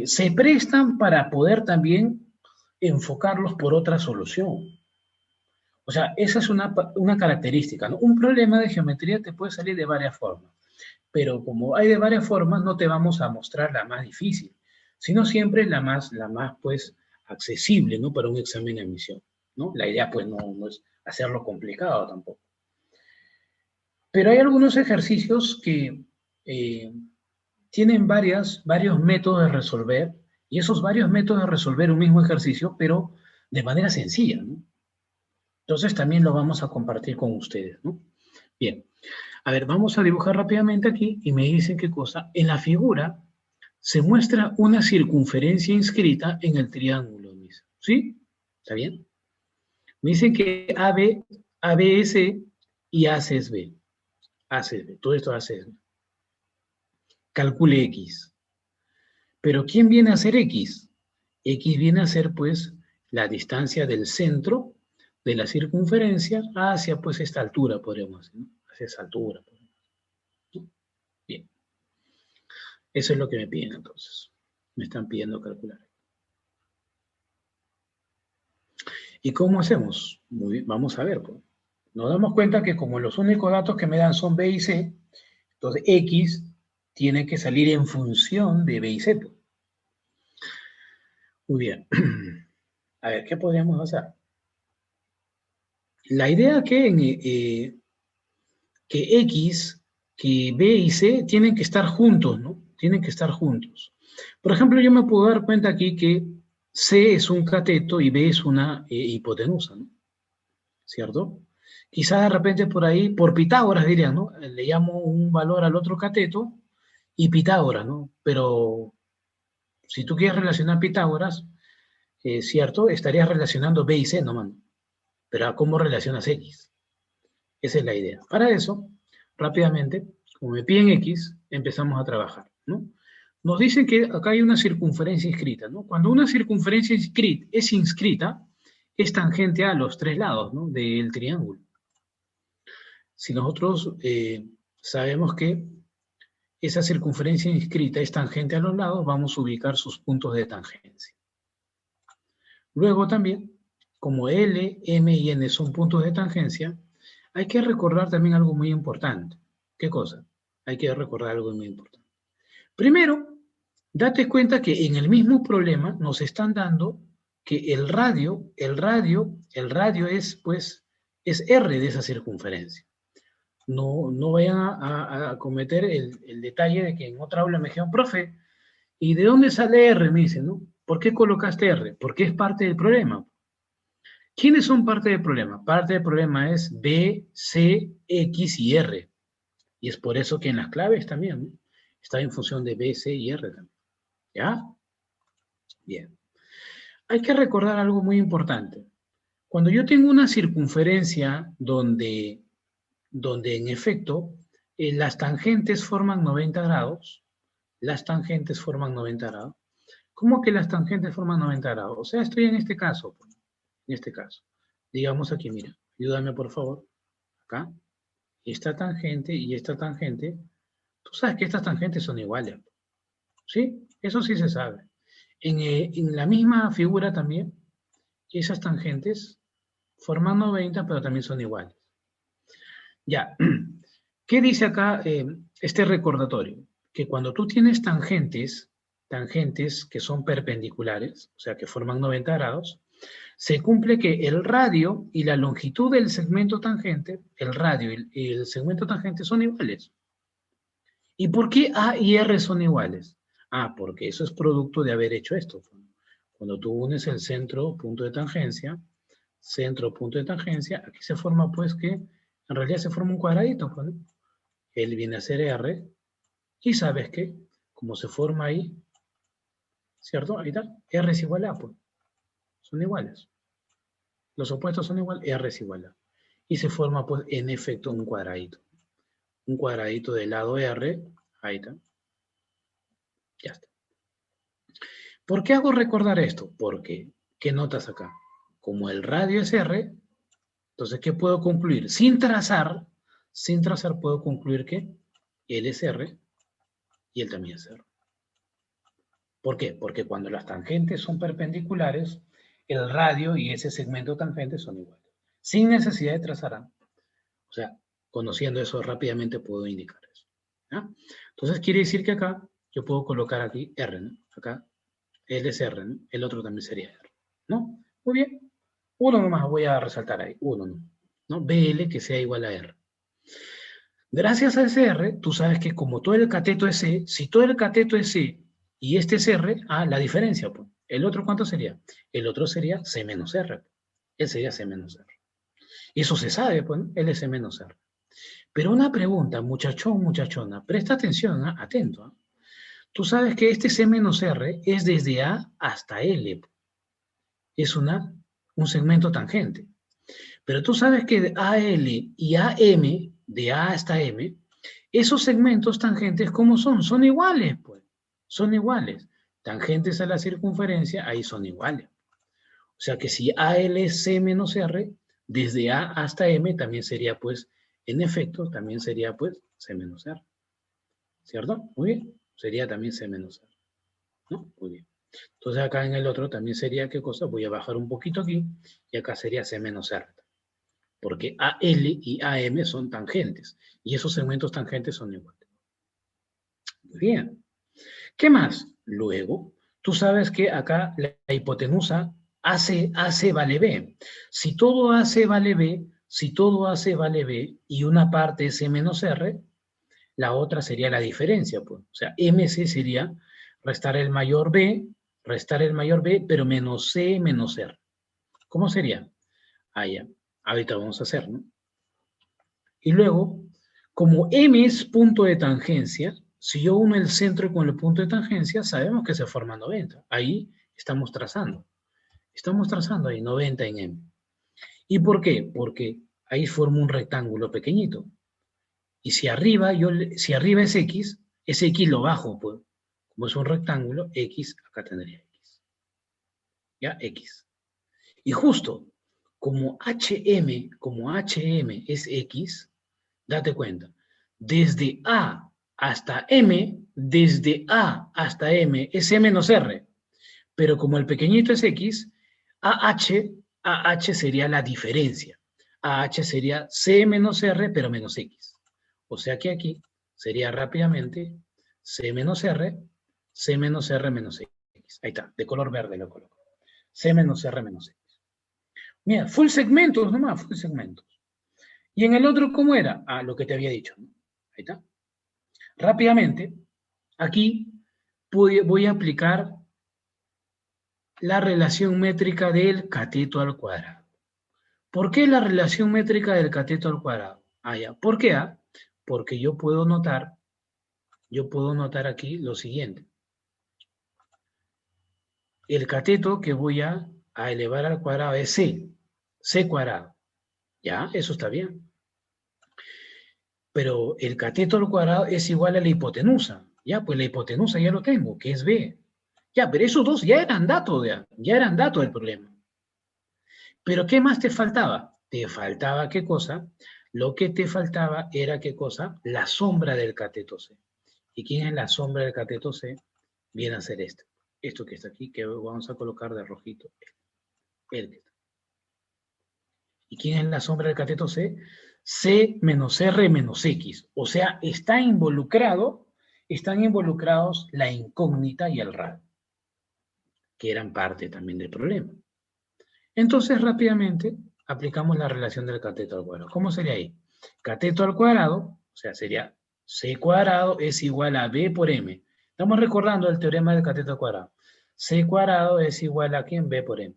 se prestan para poder también enfocarlos por otra solución. O sea, esa es una característica, ¿no? Un problema de geometría te puede salir de varias formas, pero como hay de varias formas, no te vamos a mostrar la más difícil, sino siempre la más pues, accesible, ¿no? Para un examen de admisión, ¿no? La idea, pues, no es hacerlo complicado tampoco. Pero hay algunos ejercicios que tienen varios métodos de resolver, y esos varios métodos de resolver un mismo ejercicio, pero de manera sencilla, ¿no? Entonces también lo vamos a compartir con ustedes, ¿no? Bien, a ver, vamos a dibujar rápidamente aquí y me dicen qué cosa. En la figura se muestra una circunferencia inscrita en el triángulo, ¿sí? ¿Está bien? Me dicen que AB es C y AC es B. AC es B, todo esto AC es B. Calcule X. Pero ¿quién viene a ser X? X viene a ser, pues, la distancia del centro de la circunferencia hacia, pues, esta altura, podríamos decir, ¿no? Hacia esa altura. ¿No? Bien. Eso es lo que me piden, entonces. Me están pidiendo calcular. ¿Y cómo hacemos? Muy bien, vamos a ver, pues. Nos damos cuenta que como los únicos datos que me dan son B y C, entonces X tiene que salir en función de B y C. Pues. Muy bien. A ver, ¿qué podríamos hacer? La idea que X, que B y C tienen que estar juntos, ¿no? Tienen que estar juntos. Por ejemplo, yo me puedo dar cuenta aquí que C es un cateto y B es una hipotenusa, ¿no? ¿Cierto? Quizá de repente por ahí, por Pitágoras dirían, ¿no? Le llamo un valor al otro cateto y Pitágoras, ¿no? Pero si tú quieres relacionar Pitágoras, ¿cierto? Estarías relacionando B y C nomás. Pero ¿cómo relacionas X? Esa es la idea. Para eso, rápidamente, como me piden X, empezamos a trabajar, ¿no? Nos dicen que acá hay una circunferencia inscrita, ¿no? Cuando una circunferencia es inscrita, es tangente a los tres lados, ¿no? Del triángulo. Si nosotros sabemos que esa circunferencia inscrita es tangente a los lados, vamos a ubicar sus puntos de tangencia. Luego también, como L, M y N son puntos de tangencia, hay que recordar también algo muy importante. ¿Qué cosa? Hay que recordar algo muy importante. Primero, date cuenta que en el mismo problema nos están dando que el radio es, pues, es R de esa circunferencia. No vayan a cometer el detalle de que en otra aula me dijeron, profe, ¿y de dónde sale R? Me dicen, ¿no? ¿Por qué colocaste R? Porque es parte del problema. ¿Quiénes son parte del problema? Parte del problema es B, C, X y R. Y es por eso que en las claves también, ¿no? Está en función de B, C y R también. ¿Ya? Bien. Hay que recordar algo muy importante. Cuando yo tengo una circunferencia donde en efecto las tangentes forman 90 grados, ¿Cómo que las tangentes forman 90 grados? O sea, estoy en este caso, digamos aquí, mira, ayúdame por favor, acá, esta tangente y esta tangente, tú sabes que estas tangentes son iguales, ¿sí? Eso sí se sabe. En la misma figura también, esas tangentes forman 90, pero también son iguales. Ya, ¿qué dice acá este recordatorio? Que cuando tú tienes tangentes que son perpendiculares, o sea, que forman 90 grados, se cumple que el radio y la longitud del segmento tangente, el radio y el segmento tangente son iguales. ¿Y por qué A y R son iguales? Ah, porque eso es producto de haber hecho esto. Cuando tú unes el centro, punto de tangencia, centro, punto de tangencia, aquí se forma pues que en realidad se forma un cuadradito. ¿No? Él viene a ser R y sabes que como se forma ahí, ¿cierto? Ahí está, R es igual a, pues. Son iguales. Los opuestos son iguales, R es igual a. Y se forma pues en efecto un cuadradito. Un cuadradito del lado R, ahí está. Ya está. ¿Por qué hago recordar esto? Porque, ¿qué notas acá? Como el radio es R, entonces, ¿qué puedo concluir? Sin trazar puedo concluir que él es R y él también es R. ¿Por qué? Porque cuando las tangentes son perpendiculares, el radio y ese segmento tangente son iguales, sin necesidad de trazar A. O sea, conociendo eso rápidamente puedo indicar eso. ¿Ya? Entonces quiere decir que acá yo puedo colocar aquí R, ¿no? Acá él es R, ¿no? El otro también sería R, ¿no? Muy bien. Uno nomás voy a resaltar ahí, uno, ¿no? BL que sea igual a R. Gracias a ese R, tú sabes que como todo el cateto es C, si todo el cateto es C y este es R, la diferencia, pues. ¿El otro cuánto sería? El otro sería C menos R. Él sería C menos R. Eso se sabe, pues, ¿no? Él es C menos R. Pero una pregunta, muchachón, muchachona, presta atención, atento. Tú sabes que este C menos R es desde A hasta L. Es un segmento tangente. Pero tú sabes que de AL y AM, de A hasta M, esos segmentos tangentes, ¿cómo son? Son iguales, pues. Son iguales. Tangentes a la circunferencia, ahí son iguales. O sea que si AL es C menos R, desde A hasta M también sería, pues, en efecto, también sería, pues, C menos R. ¿Cierto? Muy bien. Sería también C menos R. ¿No? Muy bien. Entonces acá en el otro también sería, ¿qué cosa? Voy a bajar un poquito aquí y acá sería C menos R. Porque AL y AM son tangentes y esos segmentos tangentes son iguales. Muy bien. ¿Qué más? Luego, tú sabes que acá la hipotenusa AC vale B. Si todo AC vale B, si todo AC vale B y una parte es C menos R, la otra sería la diferencia. Pues. O sea, MC sería restar el mayor B, pero menos C menos R. ¿Cómo sería? Ya. Ahorita vamos a hacer, ¿no? Y luego, como M es punto de tangencia, si yo uno el centro con el punto de tangencia, sabemos que se forma 90. Ahí estamos trazando. Estamos trazando ahí 90 en M. ¿Y por qué? Porque ahí forma un rectángulo pequeñito. Y si arriba es X, ese X lo bajo, pues. Como es un rectángulo, X, acá tendría X. ¿Ya? X. Y justo, como HM es X, date cuenta, desde A hasta M, desde A hasta M es C menos R, pero como el pequeñito es X, AH sería la diferencia. AH sería C menos R, pero menos X. O sea que aquí sería rápidamente C menos R menos X. Ahí está, de color verde lo coloco. C menos R menos X. Mira, full segmentos nomás, full segmentos. Y en el otro, ¿cómo era? Lo que te había dicho. ¿No? Ahí está. Rápidamente, aquí voy a aplicar la relación métrica del cateto al cuadrado. ¿Por qué la relación métrica del cateto al cuadrado? Ya. ¿Por qué? Porque yo puedo notar aquí lo siguiente. El cateto que voy a elevar al cuadrado es C cuadrado. Ya, eso está bien. Pero el cateto al cuadrado es igual a la hipotenusa. Ya, pues la hipotenusa ya lo tengo, que es B. Ya, pero esos dos ya eran datos, ya eran datos del problema. Pero ¿qué más te faltaba? ¿Te faltaba qué cosa? Lo que te faltaba era qué cosa? La sombra del cateto C. ¿Y quién es la sombra del cateto C? Viene a ser este. Esto que está aquí, que vamos a colocar de rojito. El. ¿Y quién es la sombra del cateto C? C menos R menos X. O sea, están involucrados la incógnita y el radio, que eran parte también del problema. Entonces, rápidamente, aplicamos la relación del cateto al cuadrado. ¿Cómo sería ahí? Cateto al cuadrado, o sea, sería C cuadrado es igual a B por M. Estamos recordando el teorema del cateto al cuadrado. C cuadrado es igual a ¿quién? B por M.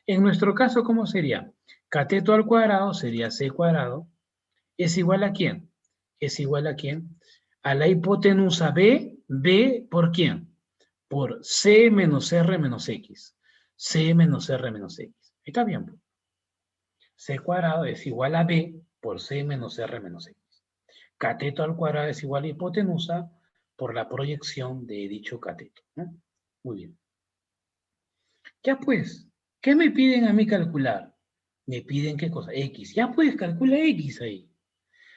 En nuestro caso, ¿cómo sería? Cateto al cuadrado sería C cuadrado. ¿Es igual a quién? ¿Es igual a quién? A la hipotenusa B. ¿B por quién? Por C menos R menos X. C menos R menos X. Está bien. C cuadrado es igual a B por C menos R menos X. Cateto al cuadrado es igual a hipotenusa por la proyección de dicho cateto. ¿No? Muy bien. Ya pues, ¿qué me piden a mí calcular? Me piden qué cosa, X. Ya puedes calcular X ahí.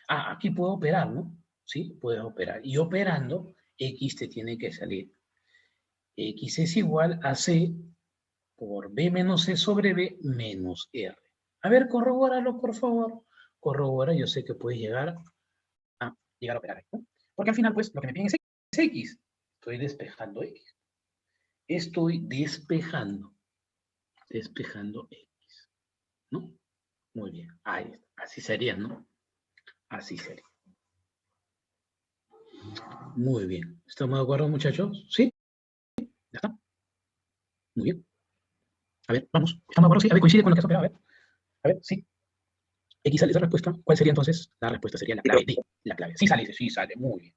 Aquí puedo operar, ¿no? Sí, puedes operar. Y operando, X te tiene que salir. X es igual a C por B menos C sobre B menos R. A ver, corrobóralo, por favor. Corrobora, yo sé que puedes llegar a operar, ¿no? Porque al final, pues, lo que me piden es X. Estoy despejando X. Estoy despejando X, ¿no? Muy bien, ahí está. Así sería, ¿no? Así sería. Muy bien. ¿Estamos de acuerdo, muchachos? ¿Sí? Ya está. Muy bien. A ver, vamos. ¿Estamos de acuerdo? Sí. A ver, coincide con lo que has operado. A ver, sí. X sale esa respuesta. ¿Cuál sería entonces? La respuesta sería la clave D. La clave. Sí sale, sí sale. Muy bien.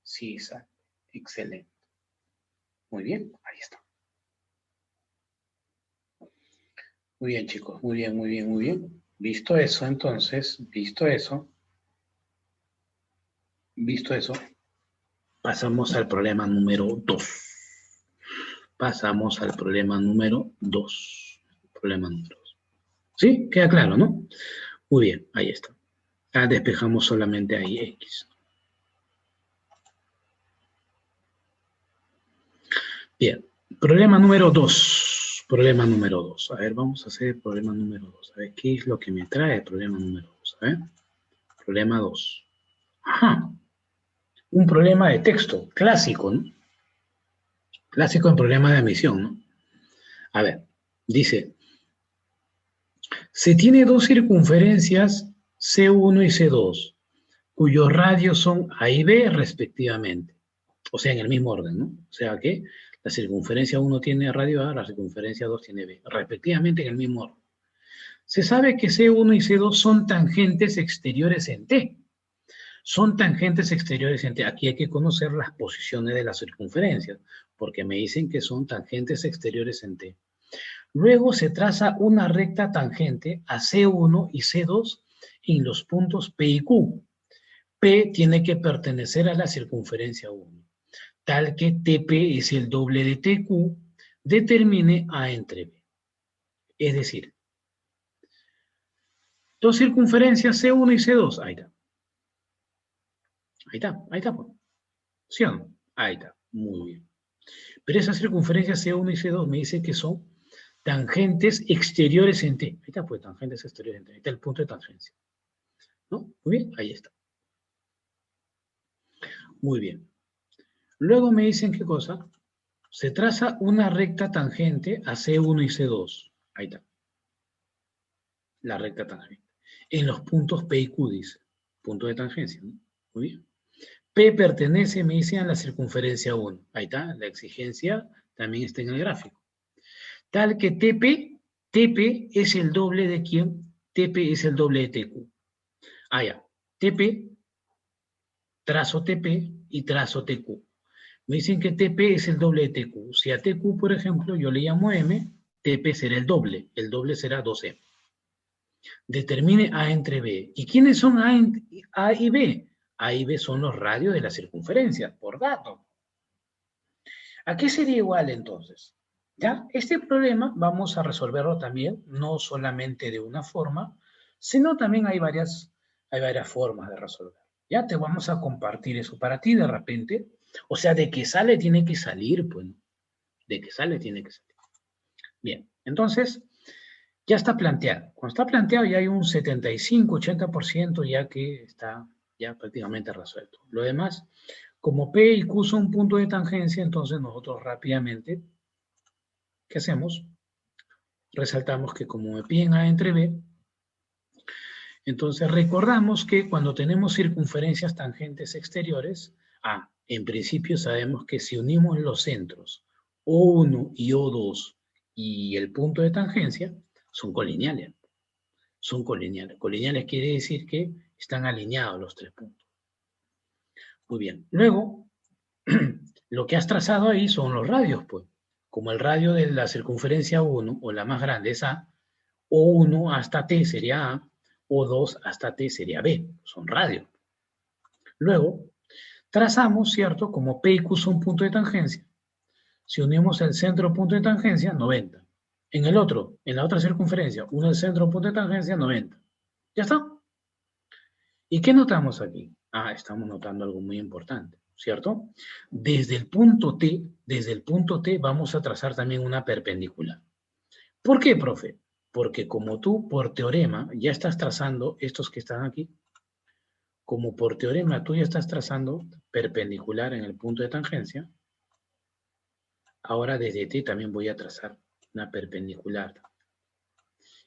Sí sale. Excelente. Muy bien. Ahí está. Muy bien, chicos. Muy bien, muy bien, muy bien. Visto eso, entonces, visto eso, pasamos al problema número 2. Pasamos al problema número 2. Problema número 2. ¿Sí? Queda claro, ¿no? Muy bien, ahí está. Ya despejamos solamente ahí X. Bien, problema número 2. Problema número 2. A ver, vamos a hacer el problema número 2. A ver, ¿qué es lo que me trae el problema número 2? A ver, problema 2. Ajá. Un problema de texto, clásico, ¿no? Clásico en problema de admisión, ¿no? A ver, dice, se tiene dos circunferencias C1 y C2, cuyos radios son A y B respectivamente. O sea, en el mismo orden, ¿no? O sea que la circunferencia 1 tiene radio A, la circunferencia 2 tiene B, respectivamente en el mismo orden. Se sabe que C1 y C2 son tangentes exteriores en T. Son tangentes exteriores en T. Aquí hay que conocer las posiciones de las circunferencias, porque me dicen que son tangentes exteriores en T. Luego se traza una recta tangente a C1 y C2 en los puntos P y Q. P tiene que pertenecer a la circunferencia 1, tal que TP es el doble de TQ, determine A entre B. Es decir, dos circunferencias C1 y C2. Ahí está. Ahí está. ¿Sí o no? Ahí está. Muy bien. Pero esas circunferencias C1 y C2 me dice que son tangentes exteriores en T. Ahí está, pues, tangentes exteriores en T. Ahí está el punto de tangencia. ¿No? Muy bien, ahí está. Muy bien. Luego me dicen qué cosa. Se traza una recta tangente a C1 y C2. Ahí está. La recta tangente. En los puntos P y Q, dice. Punto de tangencia, ¿no? Muy bien. P pertenece, me dicen, a la circunferencia 1. Ahí está. La exigencia también está en el gráfico. Tal que TP es el doble de ¿quién? TP es el doble de TQ. Ah, ya. TP, trazo TP y trazo TQ. Me dicen que TP es el doble de TQ. Si a TQ, por ejemplo, yo le llamo M, TP será el doble será 2M. Determine A entre B. ¿Y quiénes son A y B? A y B son los radios de la circunferencia, por dato. ¿A qué sería igual entonces? ¿Ya? Este problema vamos a resolverlo también, no solamente de una forma, sino también hay varias formas de resolver. Ya te vamos a compartir eso para ti de repente. O sea, de que sale tiene que salir, pues. De que sale tiene que salir. Bien, entonces ya está planteado. Cuando está planteado ya hay un 75-80% ya que está ya prácticamente resuelto. Lo demás, como P y Q son puntos de tangencia, entonces nosotros rápidamente, ¿qué hacemos? Resaltamos que como me piden A entre B, entonces recordamos que cuando tenemos circunferencias tangentes exteriores, en principio sabemos que si unimos los centros O1 y O2 y el punto de tangencia, son colineales. Son colineales. Colineales quiere decir que están alineados los tres puntos. Muy bien. Luego, lo que has trazado ahí son los radios, pues. Como el radio de la circunferencia 1, o la más grande es A, O1 hasta T sería A, O2 hasta T sería B. Son radios. Luego, trazamos, ¿cierto? Como P y Q son puntos de tangencia. Si unimos el centro punto de tangencia, 90. En el otro, en la otra circunferencia, uno el centro punto de tangencia, 90. ¿Ya está? ¿Y qué notamos aquí? Estamos notando algo muy importante. ¿cierto? Desde el punto T vamos a trazar también una perpendicular. ¿Por qué, profe? Porque como tú por teorema ya estás trazando estos que están aquí, como por teorema tú ya estás trazando perpendicular en el punto de tangencia, ahora desde T también voy a trazar una perpendicular.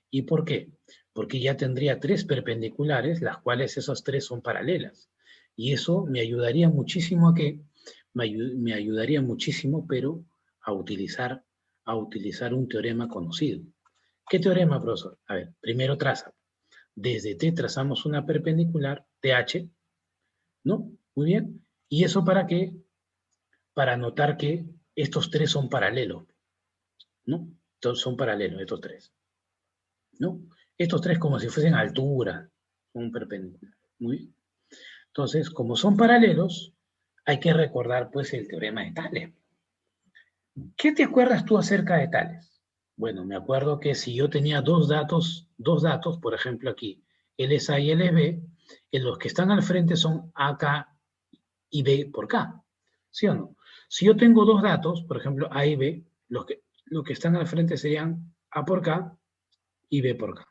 ¿Y por qué? Porque ya tendría tres perpendiculares, las cuales esas tres son paralelas. Y eso me ayudaría muchísimo a qué? Me ayudaría muchísimo, pero a utilizar un teorema conocido. ¿Qué teorema, profesor? A ver, primero traza. Desde T trazamos una perpendicular, TH, ¿no? Muy bien. ¿Y eso para qué? Para notar que estos tres son paralelos, ¿no? Entonces son paralelos estos tres, ¿no? Estos tres como si fuesen altura, son perpendiculares. Muy bien. Entonces, como son paralelos, hay que recordar pues el teorema de Tales. ¿Qué te acuerdas tú acerca de Tales? Bueno, me acuerdo que si yo tenía dos datos, por ejemplo aquí, L es A y L es B, en los que están al frente son AK y B por K, ¿sí o no? Si yo tengo dos datos, por ejemplo A y B, los que están al frente serían A por K y B por K.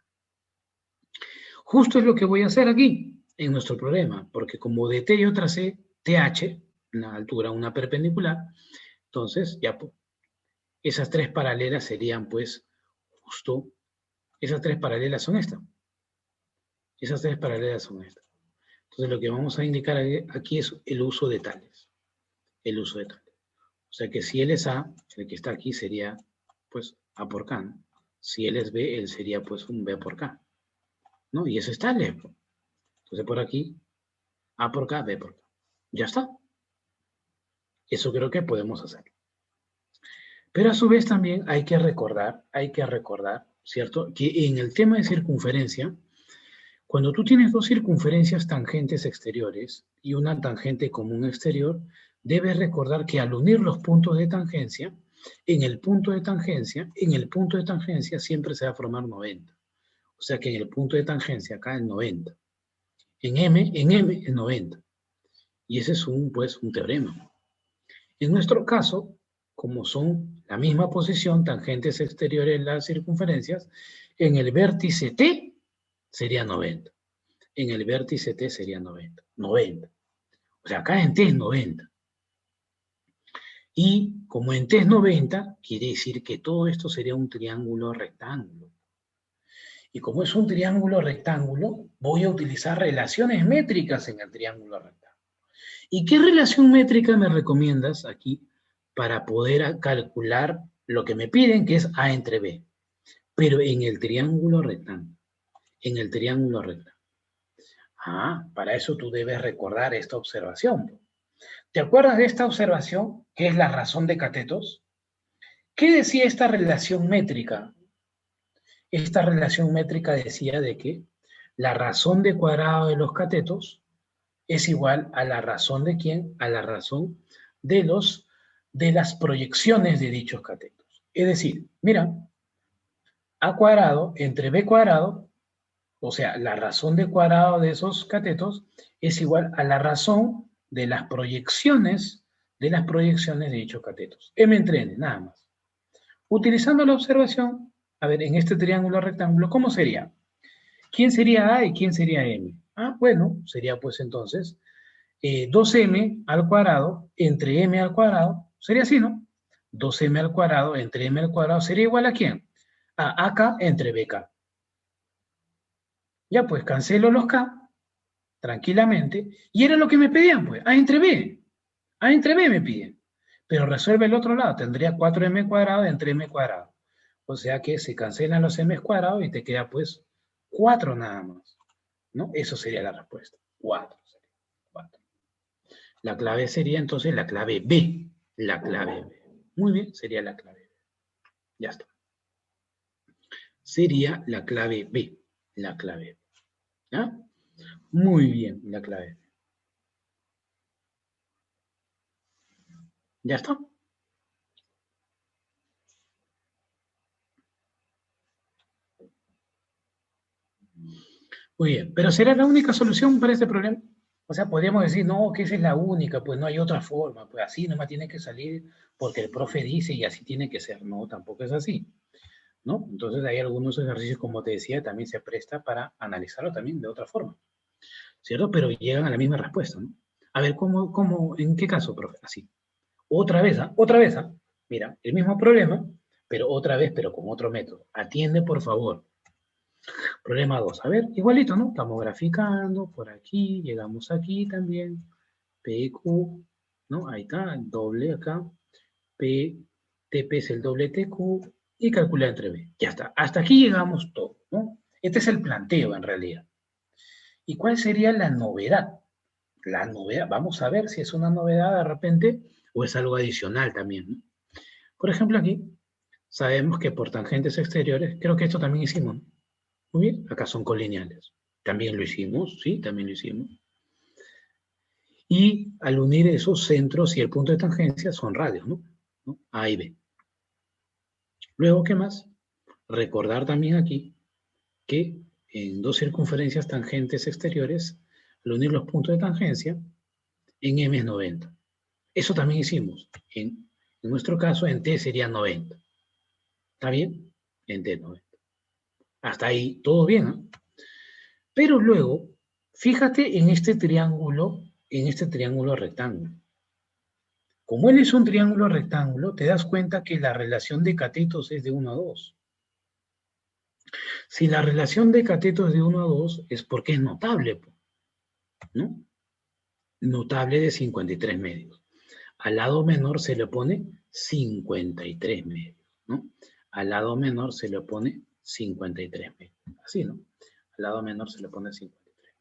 Justo es lo que voy a hacer aquí, en nuestro problema, porque como de T yo tracé TH, una altura, una perpendicular, entonces ya esas tres paralelas serían pues justo, esas tres paralelas son estas. Esas tres paralelas son estas. Entonces lo que vamos a indicar aquí es el uso de tales. El uso de tales. O sea que si él es A, el que está aquí sería pues A por K, ¿no? Si él es B, él sería pues un B por K, ¿no? Y eso es tales. Entonces por aquí, A por K, B por K. Ya está. Eso creo que podemos hacer. Pero a su vez también hay que recordar, ¿cierto? Que en el tema de circunferencia, cuando tú tienes dos circunferencias tangentes exteriores y una tangente común exterior, debes recordar que al unir los puntos de tangencia, en el punto de tangencia siempre se va a formar 90. O sea que en el punto de tangencia acá es 90. En M es 90. Y ese es un teorema. En nuestro caso, como son la misma posición, tangentes exteriores las circunferencias, en el vértice T sería 90. En el vértice T sería 90. 90. O sea, acá en T es 90. Y como en T es 90, quiere decir que todo esto sería un triángulo rectángulo. Y como es un triángulo rectángulo, voy a utilizar relaciones métricas en el triángulo rectángulo. ¿Y qué relación métrica me recomiendas aquí para poder calcular lo que me piden, que es A entre B? Pero en el triángulo rectángulo. En el triángulo rectángulo. Ah, para eso tú debes recordar esta observación. ¿Te acuerdas de esta observación, que es la razón de catetos? ¿Qué decía esta relación métrica? Esta relación métrica decía de que la razón de cuadrado de los catetos es igual a la razón de ¿quién? A la razón de las proyecciones de dichos catetos. Es decir, mira, A cuadrado entre B cuadrado, o sea, la razón de cuadrado de esos catetos es igual a la razón de las proyecciones de dichos catetos. M entre N, nada más. Utilizando la observación, a ver, en este triángulo rectángulo, ¿cómo sería? ¿Quién sería A y quién sería M? Ah, bueno, sería pues entonces 2m al cuadrado entre m al cuadrado, sería así, ¿no? 2m al cuadrado entre m al cuadrado sería igual a ¿quién? A AK entre BK. Ya pues cancelo los K tranquilamente y era lo que me pedían, pues, A entre B. A entre B me piden. Pero resuelve el otro lado, tendría 4m cuadrado entre m cuadrado. O sea que se cancelan los m cuadrados y te queda pues 4 nada más, ¿no? Eso sería la respuesta. 4. 4. La clave sería entonces la clave B. La clave B. Muy bien, sería la clave B. Ya está. Sería la clave B. La clave B. ¿Ya? Muy bien, la clave B. ¿Ya está? Muy bien. ¿Pero será la única solución para este problema? O sea, podríamos decir, no, que esa es la única, pues no hay otra forma, pues así nomás tiene que salir porque el profe dice y así tiene que ser. No, tampoco es así, ¿no? Entonces hay algunos ejercicios, como te decía, también se presta para analizarlo también de otra forma, ¿cierto? Pero llegan a la misma respuesta, ¿no? A ver, en qué caso, profe? Así. Otra vez, ¿ah? Otra vez, ¿ah? Mira, el mismo problema, pero otra vez, pero con otro método. Atiende, por favor. Problema 2. A ver, igualito, ¿no? Estamos graficando por aquí, llegamos aquí también. PQ, ¿no? Ahí está, el doble acá. TP es el doble TQ y calcula entre B. Ya está. Hasta aquí llegamos todo, ¿no? Este es el planteo en realidad. ¿Y cuál sería la novedad? La novedad, vamos a ver si es una novedad de repente o es algo adicional también, ¿no? Por ejemplo, aquí sabemos que por tangentes exteriores, creo que esto también hicimos, ¿no? Muy bien, acá son colineales. También lo hicimos, sí, también lo hicimos. Y al unir esos centros y el punto de tangencia son radios, ¿no? A y B. Luego, ¿qué más? Recordar también aquí que en dos circunferencias tangentes exteriores, al unir los puntos de tangencia, en M es 90. Eso también hicimos. En nuestro caso, en T sería 90. ¿Está bien? En T 90. Hasta ahí, todo bien, ¿eh? Pero luego, fíjate en este triángulo rectángulo. Como él es un triángulo rectángulo, te das cuenta que la relación de catetos es de 1 a 2. Si la relación de catetos es de 1 a 2, es porque es notable, ¿no? Notable de 53 medios. Al lado menor se le pone 53 medios, ¿no? Al lado menor se le pone 53 medios. Así, ¿no? Al lado menor se le pone 53.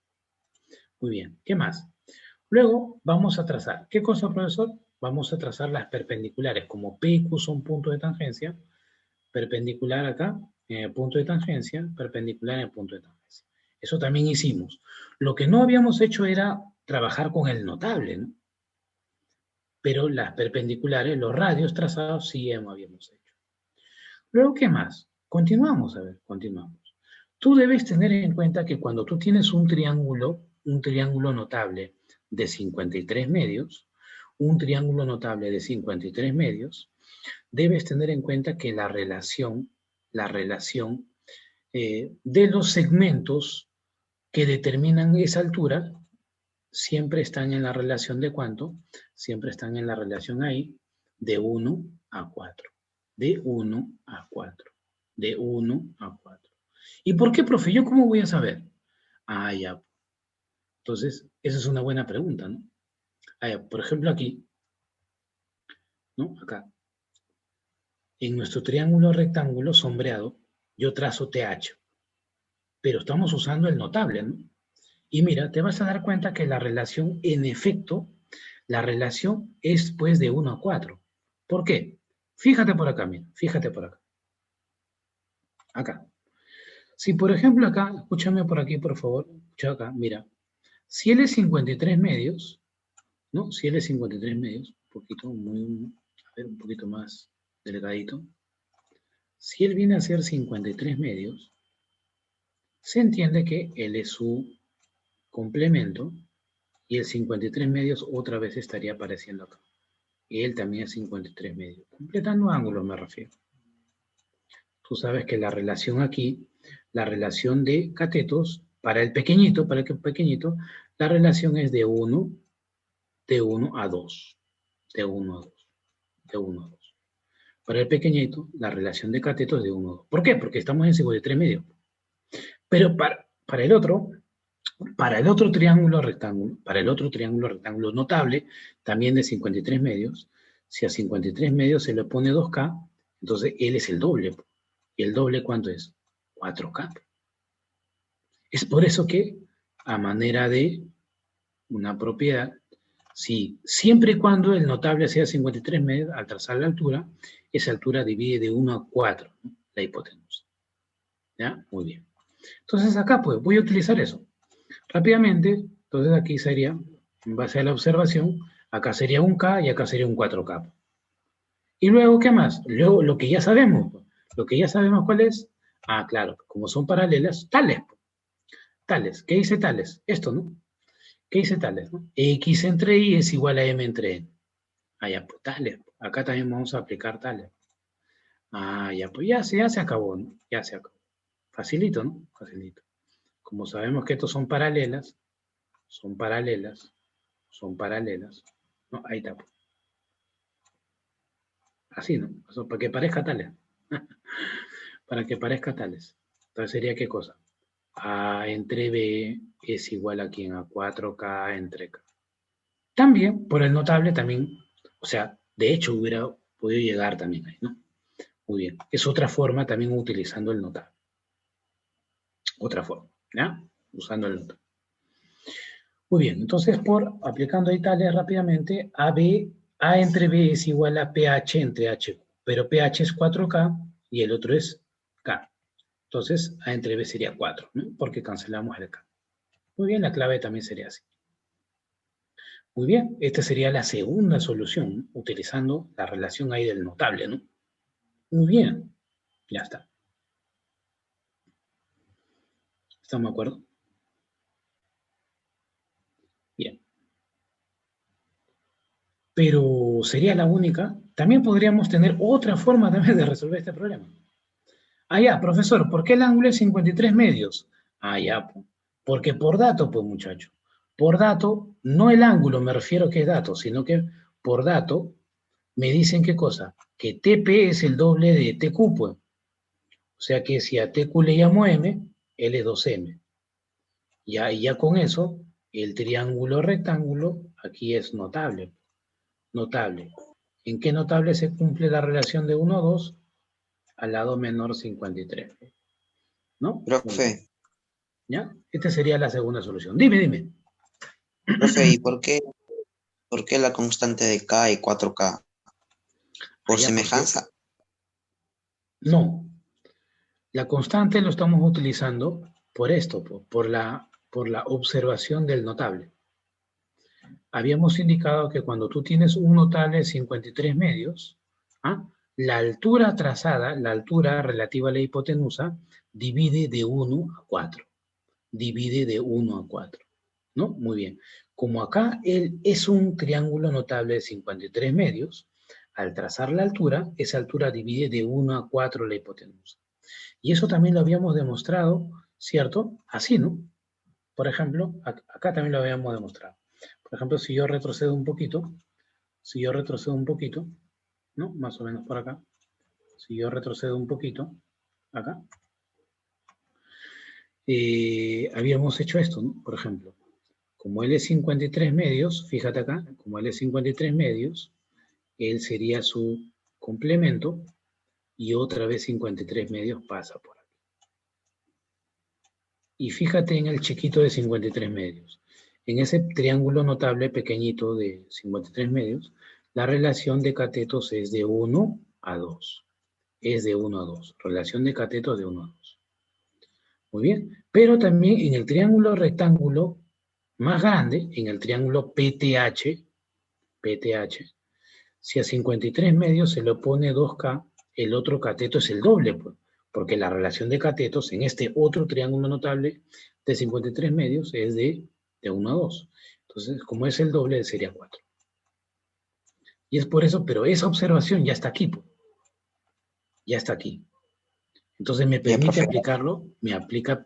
Muy bien, ¿qué más? Luego vamos a trazar. ¿Qué cosa, profesor? Vamos a trazar las perpendiculares. Como P y Q son puntos de tangencia, perpendicular acá, en el punto de tangencia, perpendicular en el punto de tangencia. Eso también hicimos. Lo que no habíamos hecho era trabajar con el notable, ¿no? Pero las perpendiculares, los radios trazados, sí habíamos hecho. Luego, ¿qué más? Continuamos, a ver, continuamos. Tú debes tener en cuenta que cuando tú tienes un triángulo notable de 53 medios, un triángulo notable de 53 medios, debes tener en cuenta que la relación de los segmentos que determinan esa altura siempre están en la relación de ¿cuánto? Siempre están en la relación ahí de 1 a 4. De 1 a 4. De 1 a 4. ¿Y por qué, profe? ¿Yo cómo voy a saber? Ah, ya. Entonces, esa es una buena pregunta, ¿no? Ah, ya. Por ejemplo, aquí, ¿no? Acá. En nuestro triángulo rectángulo sombreado, yo trazo TH. Pero estamos usando el notable, ¿no? Y mira, te vas a dar cuenta que la relación, en efecto, la relación es pues de 1 a 4. ¿Por qué? Fíjate por acá, mira, fíjate por acá. Acá. Si por ejemplo acá, escúchame por aquí, por favor, escucha acá, mira. Si él es 53 medios, ¿no? Si él es 53 medios, un poquito, a ver, un poquito más delgadito. Si él viene a ser 53 medios, se entiende que él es su complemento y el 53 medios otra vez estaría apareciendo acá. Y él también es 53 medios. Completando ángulos me refiero. Tú sabes que la relación aquí, la relación de catetos, para el pequeñito, la relación es de 1 a 2. De 1 a 2. De 1 a 2. Para el pequeñito, la relación de catetos es de 1 a 2. ¿Por qué? Porque estamos en 53 medios. Pero para el otro triángulo rectángulo notable, también de 53 medios, si a 53 medios se le pone 2K, entonces él es el doble. ¿Y el doble cuánto es? 4K. Es por eso que, a manera de una propiedad, si siempre y cuando el notable sea 53 medios, al trazar la altura, esa altura divide de 1 a 4, ¿no? La hipotenusa. ¿Ya? Muy bien. Entonces acá pues voy a utilizar eso. Rápidamente, entonces aquí sería, en base a la observación, acá sería un K y acá sería un 4K. Y luego, ¿qué más? Luego, lo que ya sabemos. Lo que ya sabemos, ¿cuál es? Ah, claro, como son paralelas, tales. Tales. ¿Qué dice tales? Esto, ¿no? ¿Qué dice Tales? ¿No? X entre Y es igual a M entre N. Ah, ya, pues Tales. Acá también vamos a aplicar Tales. Ah, ya, pues ya se acabó, ¿no? Ya se acabó. Facilito, ¿no? Facilito. Como sabemos que estos son paralelas, son paralelas, son paralelas. No, ahí está. Pues. Así, ¿no? Eso, para que parezca Tales. Para que parezca Tales. Entonces sería ¿qué cosa? A entre B es igual a quién, a 4K entre K. También, por el notable, también, o sea, de hecho hubiera podido llegar también ahí, ¿no? Muy bien. Es otra forma también utilizando el notable. Otra forma, ¿ya? Usando el notable. Muy bien, entonces aplicando ahí tales rápidamente, A entre B es igual a PH entre HQ, pero PH es 4K y el otro es K. Entonces, A entre B sería 4, ¿no? Porque cancelamos el K. Muy bien, la clave también sería así. Muy bien, esta sería la segunda solución, ¿no? Utilizando la relación ahí del notable, ¿no? Muy bien, ya está. ¿Estamos de acuerdo? Bien. Pero sería la única. También podríamos tener otra forma también de resolver este problema. Ah, ya, profesor, ¿por qué el ángulo es 53 medios? Ah, ya, porque por dato, pues muchacho. Por dato, no el ángulo, me refiero que es dato, sino que por dato me dicen qué cosa, que TP es el doble de TQ, pues. O sea que si a TQ le llamo M, L es 2M. Ya, y ya con eso, el triángulo rectángulo aquí es notable. Notable. ¿En qué notable se cumple la relación de 1 a 2? Al lado menor 53. ¿No? Muy bien. Profe, ¿Ya? Esta sería la segunda solución. Dime, dime. profe, ¿y por qué la constante de K y 4K? ¿Por Allá, ¿por qué? semejanza? No. La constante lo estamos utilizando por esto, por la observación del notable. Habíamos indicado que cuando tú tienes un notable de 53 medios, ¿ah? La altura trazada, la altura relativa a la hipotenusa, divide de 1 a 4. Divide de 1 a 4. ¿No? Muy bien. Como acá él es un triángulo notable de 53 medios, al trazar la altura, esa altura divide de 1 a 4 la hipotenusa. Y eso también lo habíamos demostrado, ¿cierto? Así, ¿no? Por ejemplo, acá también lo habíamos demostrado. Por ejemplo, si yo retrocedo un poquito, ¿no? Más o menos por acá. Si yo retrocedo un poquito, acá, habíamos hecho esto, ¿no? Por ejemplo, como él es 53 medios, fíjate acá, como él es 53 medios, él sería su complemento y otra vez 53 medios pasa por aquí. Y fíjate en el chiquito de 53 medios. En ese triángulo notable pequeñito de 53 medios, la relación de catetos es de 1 a 2. Es de 1 a 2. Relación de catetos de 1 a 2. Muy bien. Pero también en el triángulo rectángulo más grande, en el triángulo PTH, si a 53 medios se le opone 2K, el otro cateto es el doble, pues, porque la relación de catetos en este otro triángulo notable de 53 medios es de 1 a 2. Entonces, como es el doble, sería 4. Y es por eso, pero esa observación ya está aquí, pues, ya está aquí. Entonces me Ya, permite profe. aplicarlo, me aplica,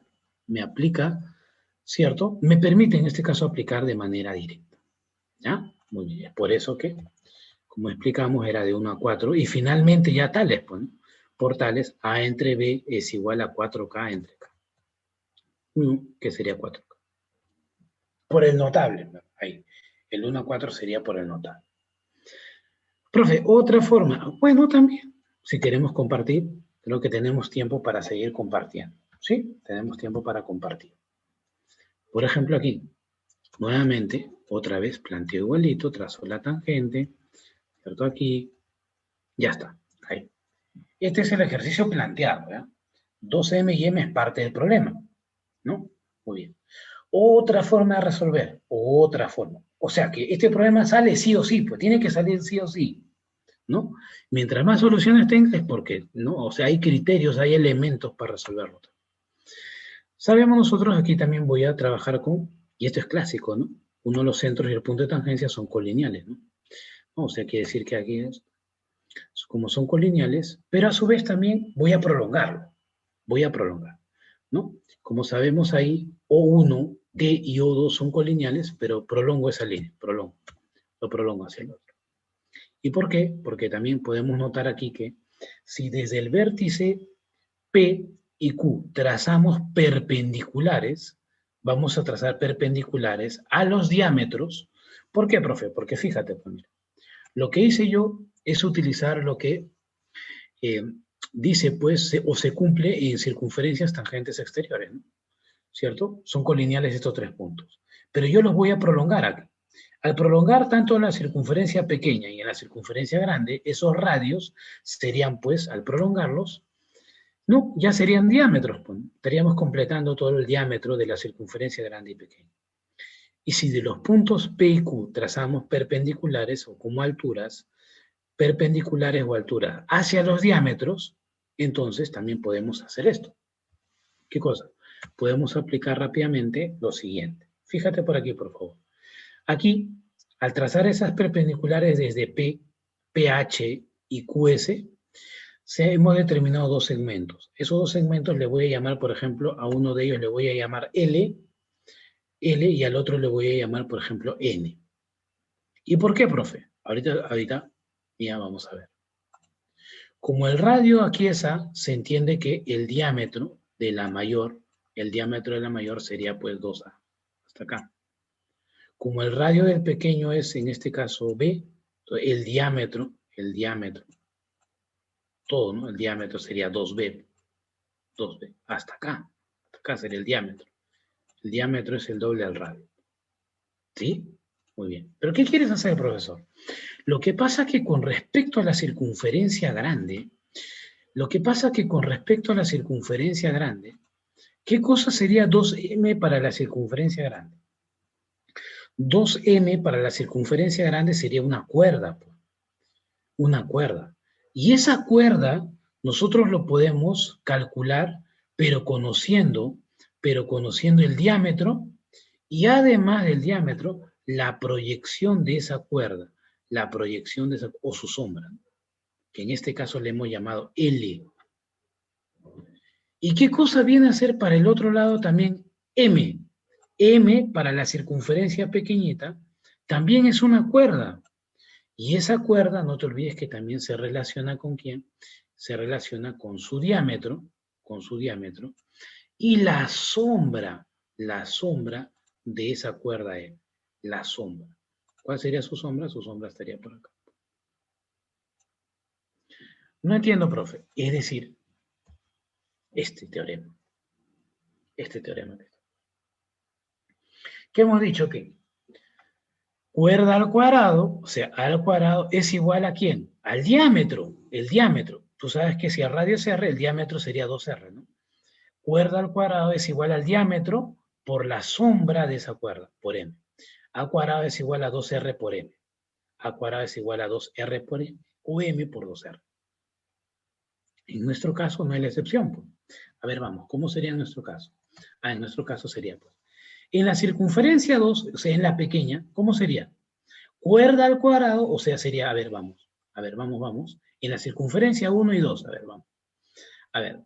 ¿cierto? Me permite en este caso aplicar de manera directa. ¿Ya? Muy bien, es por eso que como explicamos, era de 1 a 4, y finalmente ya tales, pues, ¿no? Por tales, A entre B es igual a 4K entre K, que sería 4K. Por el notable, ¿no? Ahí, el 1 a 4 sería por el notable. Profe, otra forma, bueno, también, si queremos compartir, creo que tenemos tiempo para seguir compartiendo, ¿sí? Tenemos tiempo para compartir. Por ejemplo, aquí, nuevamente, otra vez, planteo igualito, trazo la tangente, ¿cierto? Aquí, ya está, ahí. Este es el ejercicio planteado, ¿verdad? 2M y M es parte del problema, ¿no? Muy bien. Otra forma de resolver, otra forma. O sea que este problema sale sí o sí, pues tiene que salir sí o sí, ¿no? Mientras más soluciones tengas es porque, ¿no? O sea, hay criterios, hay elementos para resolverlo. Sabemos nosotros, aquí también voy a trabajar con, y esto es clásico, ¿no? Uno de los centros y el punto de tangencia son colineales, ¿no? O sea, quiere decir que aquí, como son colineales, pero a su vez también voy a prolongarlo. Voy a prolongar, ¿no? Como sabemos ahí, O1, T y O2 son colineales, pero prolongo esa línea, lo prolongo hacia el otro. ¿Y por qué? Porque también podemos notar aquí que si desde el vértice P y Q trazamos perpendiculares, vamos a trazar perpendiculares a los diámetros. ¿Por qué, profe? Porque fíjate, pues mira, lo que hice yo es utilizar lo que eh, dice, pues, o se cumple en circunferencias tangentes exteriores, ¿no? ¿Cierto? Son colineales estos tres puntos. Pero yo los voy a prolongar aquí. Al prolongar tanto en la circunferencia pequeña y en la circunferencia grande, esos radios serían, pues, al prolongarlos, no, ya serían diámetros, pues, estaríamos completando todo el diámetro de la circunferencia grande y pequeña. Y si de los puntos P y Q trazamos perpendiculares o como alturas, perpendiculares o alturas hacia los diámetros, entonces también podemos hacer esto. ¿Qué cosa? Podemos aplicar rápidamente lo siguiente. Fíjate por aquí, por favor. Aquí, al trazar esas perpendiculares desde P, PH y QS, hemos determinado dos segmentos. Esos dos segmentos le voy a llamar, por ejemplo, a uno de ellos le voy a llamar L, y al otro le voy a llamar, por ejemplo, N. ¿Y por qué, profe? Ahorita ya vamos a ver. Como el radio aquí es A, se entiende que el diámetro de la mayor, sería pues 2A, hasta acá. Como el radio del pequeño es, en este caso, B, el diámetro, todo, ¿no? El diámetro sería 2B, hasta acá sería el diámetro. El diámetro es el doble al radio. ¿Sí? Muy bien. ¿Pero qué quieres hacer, profesor? Lo que pasa que con respecto a la circunferencia grande, ¿qué cosa sería 2M para la circunferencia grande? 2M para la circunferencia grande sería una cuerda. Una cuerda. Y esa cuerda nosotros lo podemos calcular, pero conociendo el diámetro y además del diámetro, la proyección de esa cuerda, o su sombra, que en este caso le hemos llamado L. ¿Y qué cosa viene a ser para el otro lado también M? M para la circunferencia pequeñita también es una cuerda. Y esa cuerda, no te olvides que también se relaciona con ¿quién? Se relaciona con su diámetro, y la sombra de esa cuerda es la sombra. ¿Cuál sería su sombra? Su sombra estaría por acá. No entiendo, profe. Es decir, este teorema. ¿Qué hemos dicho? Que cuerda al cuadrado, o sea, al cuadrado es igual a ¿quién? Al diámetro. El diámetro. Tú sabes que si el radio es R, el diámetro sería 2R, ¿no? Cuerda al cuadrado es igual al diámetro por la sombra de esa cuerda, por M. A cuadrado es igual a 2R por M. A cuadrado es igual a 2R por M, o M por 2R. En nuestro caso no hay la excepción, pues. A ver, vamos, ¿cómo sería en nuestro caso? En nuestro caso sería, pues, en la circunferencia 2, o sea, en la pequeña, ¿cómo sería? Cuerda al cuadrado, o sea, sería, vamos. En la circunferencia 1 y 2, vamos. A ver,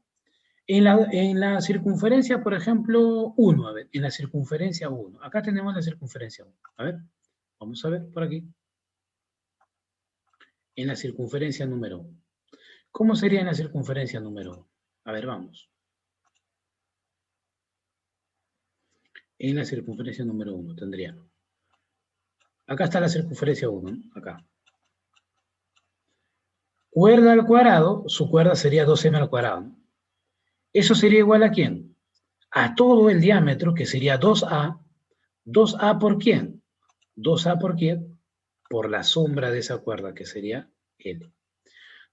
en la circunferencia, por ejemplo, 1, en la circunferencia 1. Acá tenemos la circunferencia 1. A ver, vamos a ver por aquí. En la circunferencia número 1. ¿Cómo sería en la circunferencia número 1? A ver, vamos. En la circunferencia número 1 tendría. Acá está la circunferencia 1, ¿no? Acá. Cuerda al cuadrado, su cuerda sería 2m al cuadrado, ¿no? ¿Eso sería igual a quién? A todo el diámetro, que sería 2a. ¿2a por quién? 2a por quién? Por la sombra de esa cuerda, que sería L.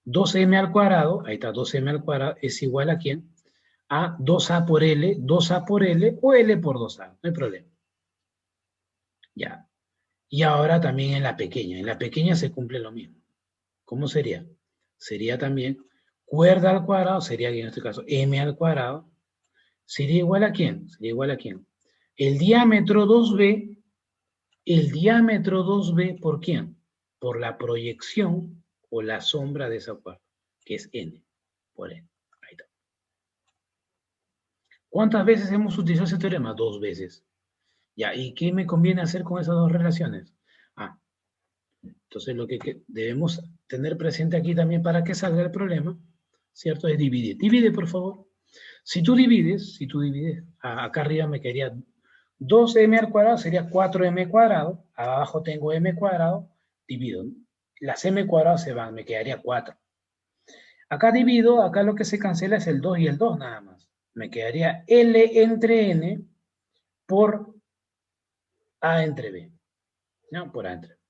2m al cuadrado, ahí está, 2m al cuadrado, es igual a quién? A 2a por L o L por 2a, no hay problema. Ya. Y ahora también en la pequeña se cumple lo mismo. ¿Cómo sería? Sería también cuerda al cuadrado, sería en este caso m al cuadrado, ¿sería igual a quién? Sería igual a quién. El diámetro 2b el diámetro 2b, ¿por quién? Por la proyección o la sombra de esa cuerda, que es n, por n. Ahí está. ¿Cuántas veces hemos utilizado ese teorema? 2 veces. Ya, ¿y qué me conviene hacer con esas dos relaciones? Entonces lo que debemos tener presente aquí también para que salga el problema, ¿cierto? Es dividir. Divide, por favor. Si tú divides, acá arriba me quedaría 2m al cuadrado, sería 4m cuadrado, abajo tengo m cuadrado, divido. Las m cuadradas se van, me quedaría 4. Acá divido, acá lo que se cancela es el 2 y el 2 nada más. Me quedaría L entre N por A entre B. ¿No? Por A entre B.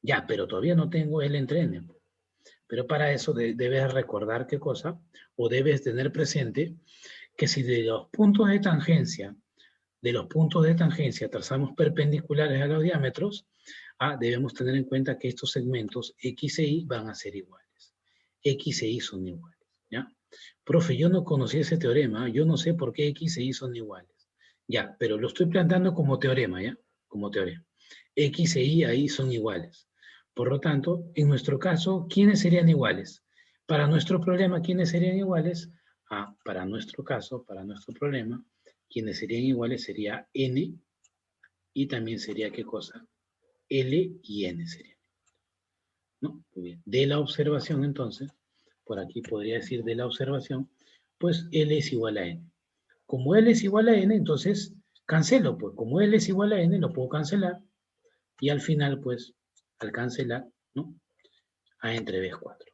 Ya, pero todavía no tengo L entre N. Pero para eso debes recordar qué cosa, o debes tener presente que si de los puntos de tangencia trazamos perpendiculares a los diámetros, debemos tener en cuenta que estos segmentos X e Y van a ser iguales. X e Y son iguales, ¿ya? Profe, yo no conocí ese teorema, yo no sé por qué X e Y son iguales. Ya, pero lo estoy planteando como teorema, ¿ya? Como teorema. X e Y ahí son iguales. Por lo tanto, en nuestro caso, ¿quiénes serían iguales? Para nuestro problema, ¿quiénes serían iguales? Para nuestro caso, para nuestro problema, quienes serían iguales sería n y también sería ¿qué cosa? L y n serían. ¿No? Muy bien. De la observación, entonces, por aquí podría decir de la observación, pues L es igual a n. Como L es igual a n, entonces cancelo, pues como L es igual a n, lo puedo cancelar y al final, pues, al cancelar, ¿no? A entre B es 4.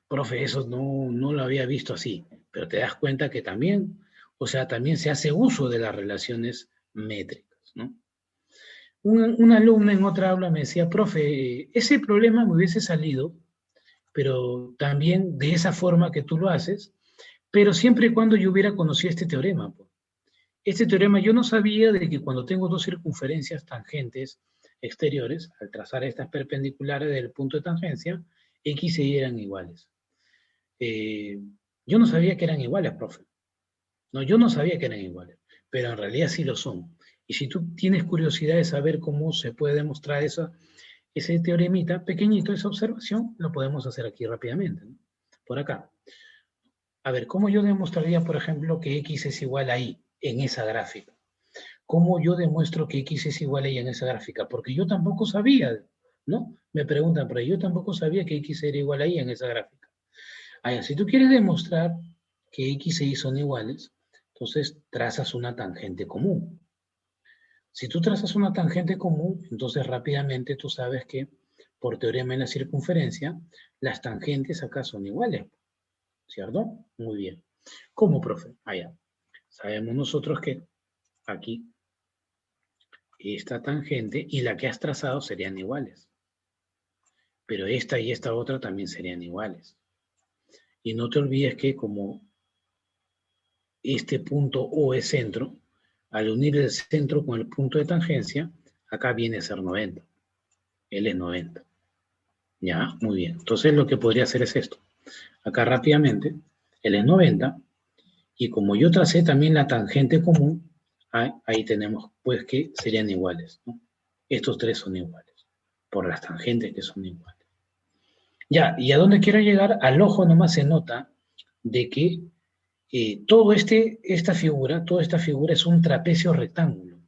Profe, eso no lo había visto así, pero te das cuenta que también, o sea, también se hace uso de las relaciones métricas, ¿no? Una alumna en otra aula me decía, profe, ese problema me hubiese salido, pero también de esa forma que tú lo haces, pero siempre y cuando yo hubiera conocido este teorema. Pues. Este teorema yo no sabía de que cuando tengo dos circunferencias tangentes exteriores, al trazar estas perpendiculares del punto de tangencia, X y Y eran iguales. Yo no sabía que eran iguales, profe. No, yo no sabía que eran iguales, pero en realidad sí lo son. Y si tú tienes curiosidad de saber cómo se puede demostrar ese teoremita pequeñito, esa observación, lo podemos hacer aquí rápidamente, ¿no? Por acá. A ver, ¿cómo yo demostraría, por ejemplo, que X es igual a Y en esa gráfica? ¿Cómo yo demuestro que X es igual a Y en esa gráfica? Porque yo tampoco sabía, ¿no? Me preguntan, pero yo tampoco sabía que X era igual a Y en esa gráfica. Si tú quieres demostrar que X e Y son iguales, entonces trazas una tangente común. Si tú trazas una tangente común, entonces rápidamente tú sabes que por teorema de la circunferencia, las tangentes acá son iguales, ¿cierto? Muy bien. ¿Cómo, profe? Sabemos nosotros que aquí esta tangente y la que has trazado serían iguales. Pero esta y esta otra también serían iguales. Y no te olvides que como este punto O es centro, al unir el centro con el punto de tangencia, acá viene a ser 90. L es 90. Ya, muy bien. Entonces lo que podría hacer es esto. Acá rápidamente, L es 90, y como yo tracé también la tangente común, ahí tenemos pues que serían iguales, ¿no? Estos tres son iguales, por las tangentes que son iguales. Ya, ¿y a dónde quiero llegar? Al ojo nomás se nota de que toda esta figura es un trapecio rectángulo.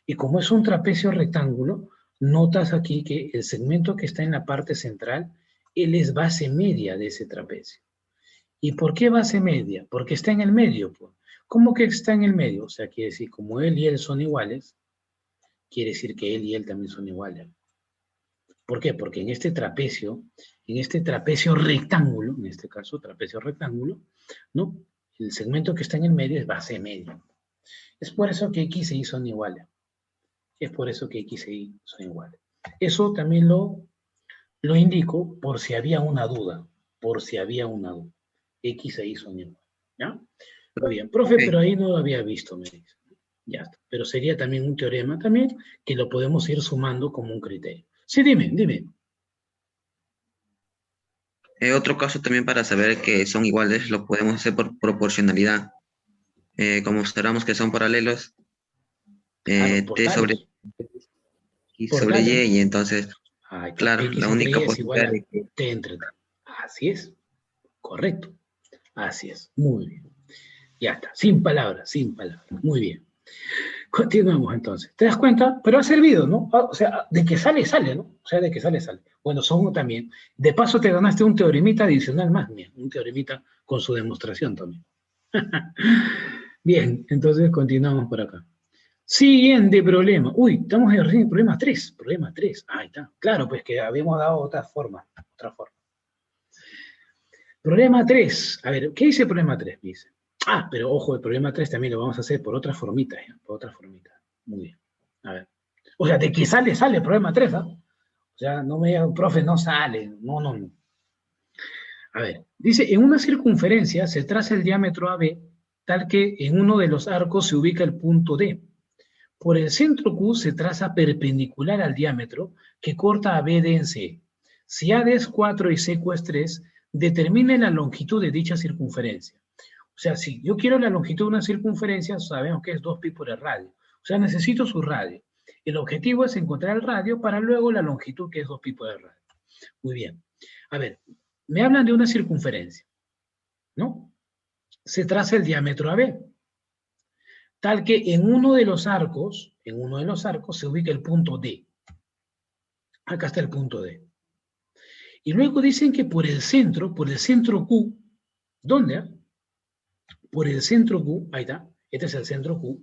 Y como es un trapecio rectángulo, notas aquí que el segmento que está en la parte central, él es base media de ese trapecio. ¿Y por qué base media? Porque está en el medio. Pues. ¿Cómo que está en el medio? O sea, quiere decir, como él y él son iguales, quiere decir que él y él también son iguales. ¿Por qué? Porque en este trapecio rectángulo, en este caso trapecio rectángulo, ¿no? El segmento que está en el medio es base media. Es por eso que X e Y son iguales. Es por eso que X e Y son iguales. Eso también lo indico por si había una duda. Por si había una duda. X e Y son iguales. ¿Ya? Muy bien. Profe, Ok. pero ahí no lo había visto, me dice. Ya está. Pero sería también un teorema también que lo podemos ir sumando como un criterio. Sí, dime. Otro caso también para saber que son iguales lo podemos hacer por proporcionalidad. Como observamos que son paralelos, Claro, T sobre portales. Y Por sobre K3. Y, y entonces, Ahí está. claro, X la entre única Y es igual posibilidad a es que T entre T. Así es. Correcto. Así es. Muy bien. Ya está. Sin palabras, sin palabras. Muy bien. Continuamos entonces. ¿Te das cuenta? Pero ha servido, ¿no? O sea, de que sale, sale, ¿no? O sea, de que sale, sale. Bueno, son también. De paso te ganaste un teoremita adicional más, mira, un teoremita con su demostración también. Bien, entonces continuamos por acá. Siguiente problema. Uy, estamos en problema 3. Problema 3. Ahí está. Claro, pues que habíamos dado otra forma. Otra forma. Problema 3. A ver, ¿qué dice el problema 3? Dice. Ah, pero ojo, el problema 3 también lo vamos a hacer por otra formita. Por otra formita. Muy bien. A ver. O sea, de que sale, sale el problema 3, ¿ah? O sea, no me digan, profe, no sale. No, no, no. A ver, dice, en una circunferencia se traza el diámetro AB tal que en uno de los arcos se ubica el punto D. Por el centro Q se traza perpendicular al diámetro que corta a BD en C. Si AD es 4 y CQ es 3, determine la longitud de dicha circunferencia. O sea, si yo quiero la longitud de una circunferencia, sabemos que es 2pi por el radio. O sea, necesito su radio. El objetivo es encontrar el radio para luego la longitud que es 2pi por el radio. Muy bien. A ver, me hablan de una circunferencia, ¿no? Se traza el diámetro AB, tal que en uno de los arcos se ubica el punto D. Acá está el punto D. Y luego dicen que por el centro Q, ¿dónde? Por el centro Q, ahí está, este es el centro Q,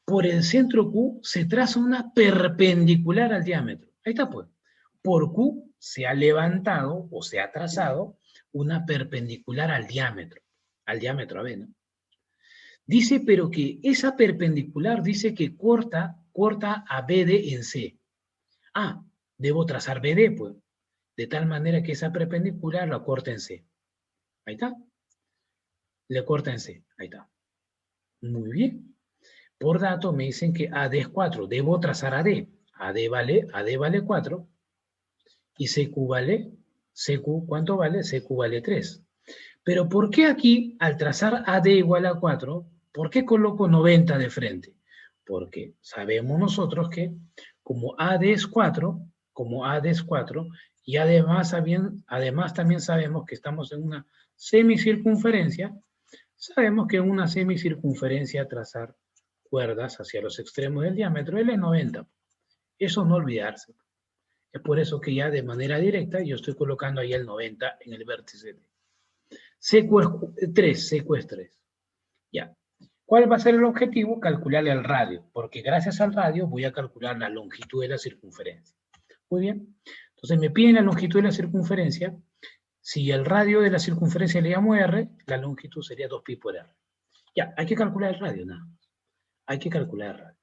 por el centro Q se traza una perpendicular al diámetro. Ahí está pues. Por Q se ha levantado o se ha trazado una perpendicular al diámetro AB, ¿no? Dice, pero que esa perpendicular dice que corta a BD en C. Ah, debo trazar BD, pues, de tal manera que esa perpendicular la corta en C. Ahí está. Le corta en C. Ahí está. Muy bien. Por dato me dicen que AD es 4. Debo trazar AD. AD vale 4. Y CQ, ¿cuánto vale? CQ vale 3. Pero ¿por qué aquí, al trazar AD igual a 4, por qué coloco 90 de frente? Porque sabemos nosotros que como AD es 4, y además también sabemos que estamos en una semicircunferencia, sabemos que en una semicircunferencia trazar cuerdas hacia los extremos del diámetro L es 90. Eso no olvidarse. Es por eso que ya de manera directa yo estoy colocando ahí el 90 en el vértice D. CQ es 3. Ya. ¿Cuál va a ser el objetivo? Calcularle al radio, porque gracias al radio voy a calcular la longitud de la circunferencia. Muy bien. Entonces me piden la longitud de la circunferencia. Si el radio de la circunferencia le llamo R, la longitud sería 2pi por R. Ya, hay que calcular el radio nada más. Hay que calcular el radio.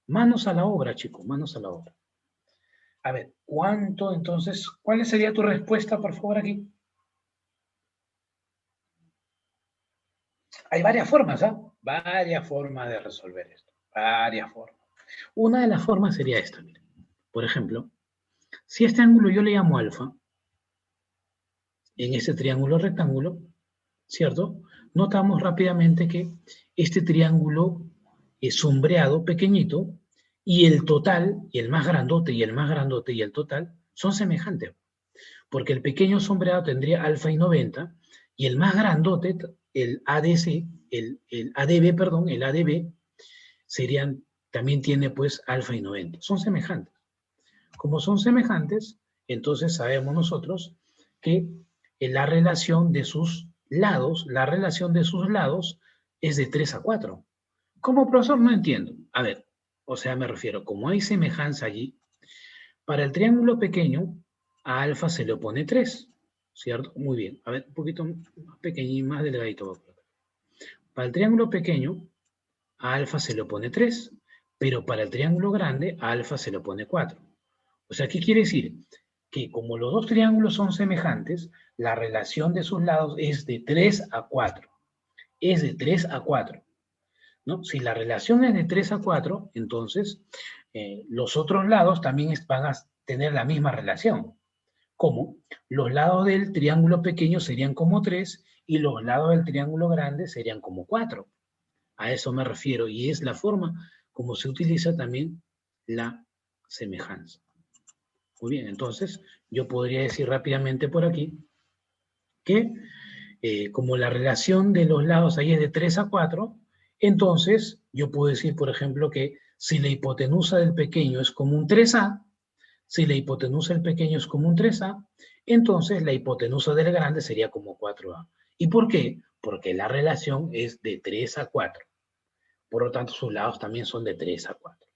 Manos a la obra, chicos, manos a la obra. A ver, ¿cuánto entonces? ¿Cuál sería tu respuesta, por favor, aquí? Hay varias formas, ¿ah? Varias formas de resolver esto. Varias formas. Una de las formas sería esta, miren. Por ejemplo, si este ángulo yo le llamo alfa, en este triángulo rectángulo, ¿cierto? Notamos rápidamente que este triángulo es sombreado, pequeñito, y el total, y el más grandote, y el más grandote, y el total, son semejantes. Porque el pequeño sombreado tendría alfa y 90, y el más grandote, el ADC, el ADB, perdón, el ADB, también tiene pues alfa y 90. Son semejantes. Como son semejantes, entonces sabemos nosotros que la relación de sus lados es de 3 a 4. Como profesor no entiendo. A ver, o sea, me refiero, como hay semejanza allí, para el triángulo pequeño, a alfa se le opone 3, ¿cierto? Muy bien. A ver, un poquito más pequeño, más delgadito. Para el triángulo pequeño, a alfa se le opone 3, pero para el triángulo grande, a alfa se le opone 4. O sea, ¿qué quiere decir? Que como los dos triángulos son semejantes, la relación de sus lados es de 3 a 4. Es de 3 a 4. ¿No? Si la relación es de 3 a 4, entonces los otros lados también van a tener la misma relación. ¿Cómo? Los lados del triángulo pequeño serían como 3 y los lados del triángulo grande serían como 4. A eso me refiero y es la forma como se utiliza también la semejanza. Muy bien, entonces yo podría decir rápidamente por aquí que como la relación de los lados ahí es de 3 a 4, entonces yo puedo decir, por ejemplo, que si la hipotenusa del pequeño es como un 3A, si la hipotenusa del pequeño es como un 3A, entonces la hipotenusa del grande sería como 4A. ¿Y por qué? Porque la relación es de 3 a 4. Por lo tanto, sus lados también son de 3 a 4,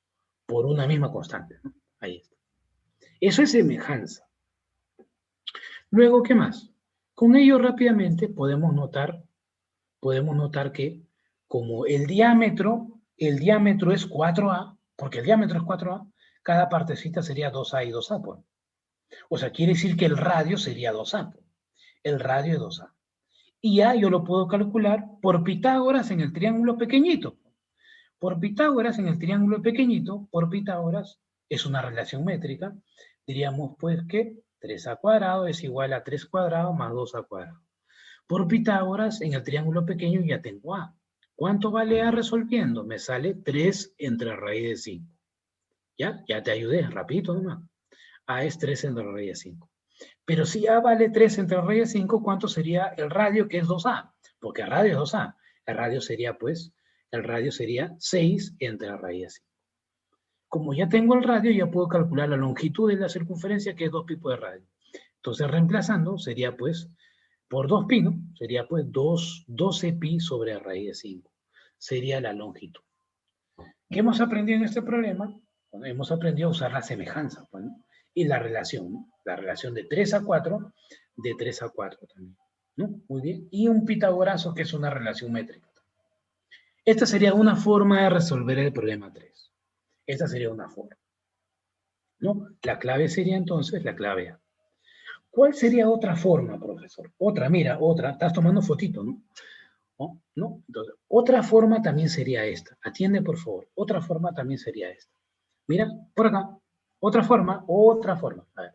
por una misma constante, ¿no? Ahí está. Eso es semejanza. Luego, ¿qué más? Con ello rápidamente podemos notar que como el diámetro es 4A, porque el diámetro es 4A, cada partecita sería 2A y 2A. Pues. O sea, quiere decir que el radio sería 2A. Pues. El radio es 2A. Y A yo lo puedo calcular por Pitágoras en el triángulo pequeñito. Por Pitágoras en el triángulo pequeñito, por Pitágoras es una relación métrica. Diríamos pues que 3A cuadrado es igual a 3 cuadrado más 2A cuadrado. Por Pitágoras, en el triángulo pequeño ya tengo A. ¿Cuánto vale A resolviendo? Me sale 3 entre raíz de 5. ¿Ya? Ya te ayudé, rapidito nomás. A es 3 entre raíz de 5. Pero si A vale 3 entre raíz de 5, ¿cuánto sería el radio que es 2A? Porque el radio es 2A. El radio sería 6 entre la raíz de 5. Como ya tengo el radio, ya puedo calcular la longitud de la circunferencia, que es 2 pi de radio. Entonces, reemplazando, sería pues por 2 pi, ¿no? Sería pues 12 pi sobre raíz de 5. Sería la longitud. ¿Qué hemos aprendido en este problema? Bueno, hemos aprendido a usar la semejanza, pues, ¿no? Y la relación, ¿no? La relación de 3 a 4, de 3 a 4 también, ¿no? Muy bien. Y un pitagorazo, que es una relación métrica. Esta sería una forma de resolver el problema 3. Esta sería una forma, ¿no? La clave sería entonces la clave A. ¿Cuál sería otra forma, profesor? Otra, mira, otra. Estás tomando fotito, ¿no? ¿No? Entonces, otra forma también sería esta. Atiende, por favor. Otra forma también sería esta. Mira, por acá. Otra forma. A ver.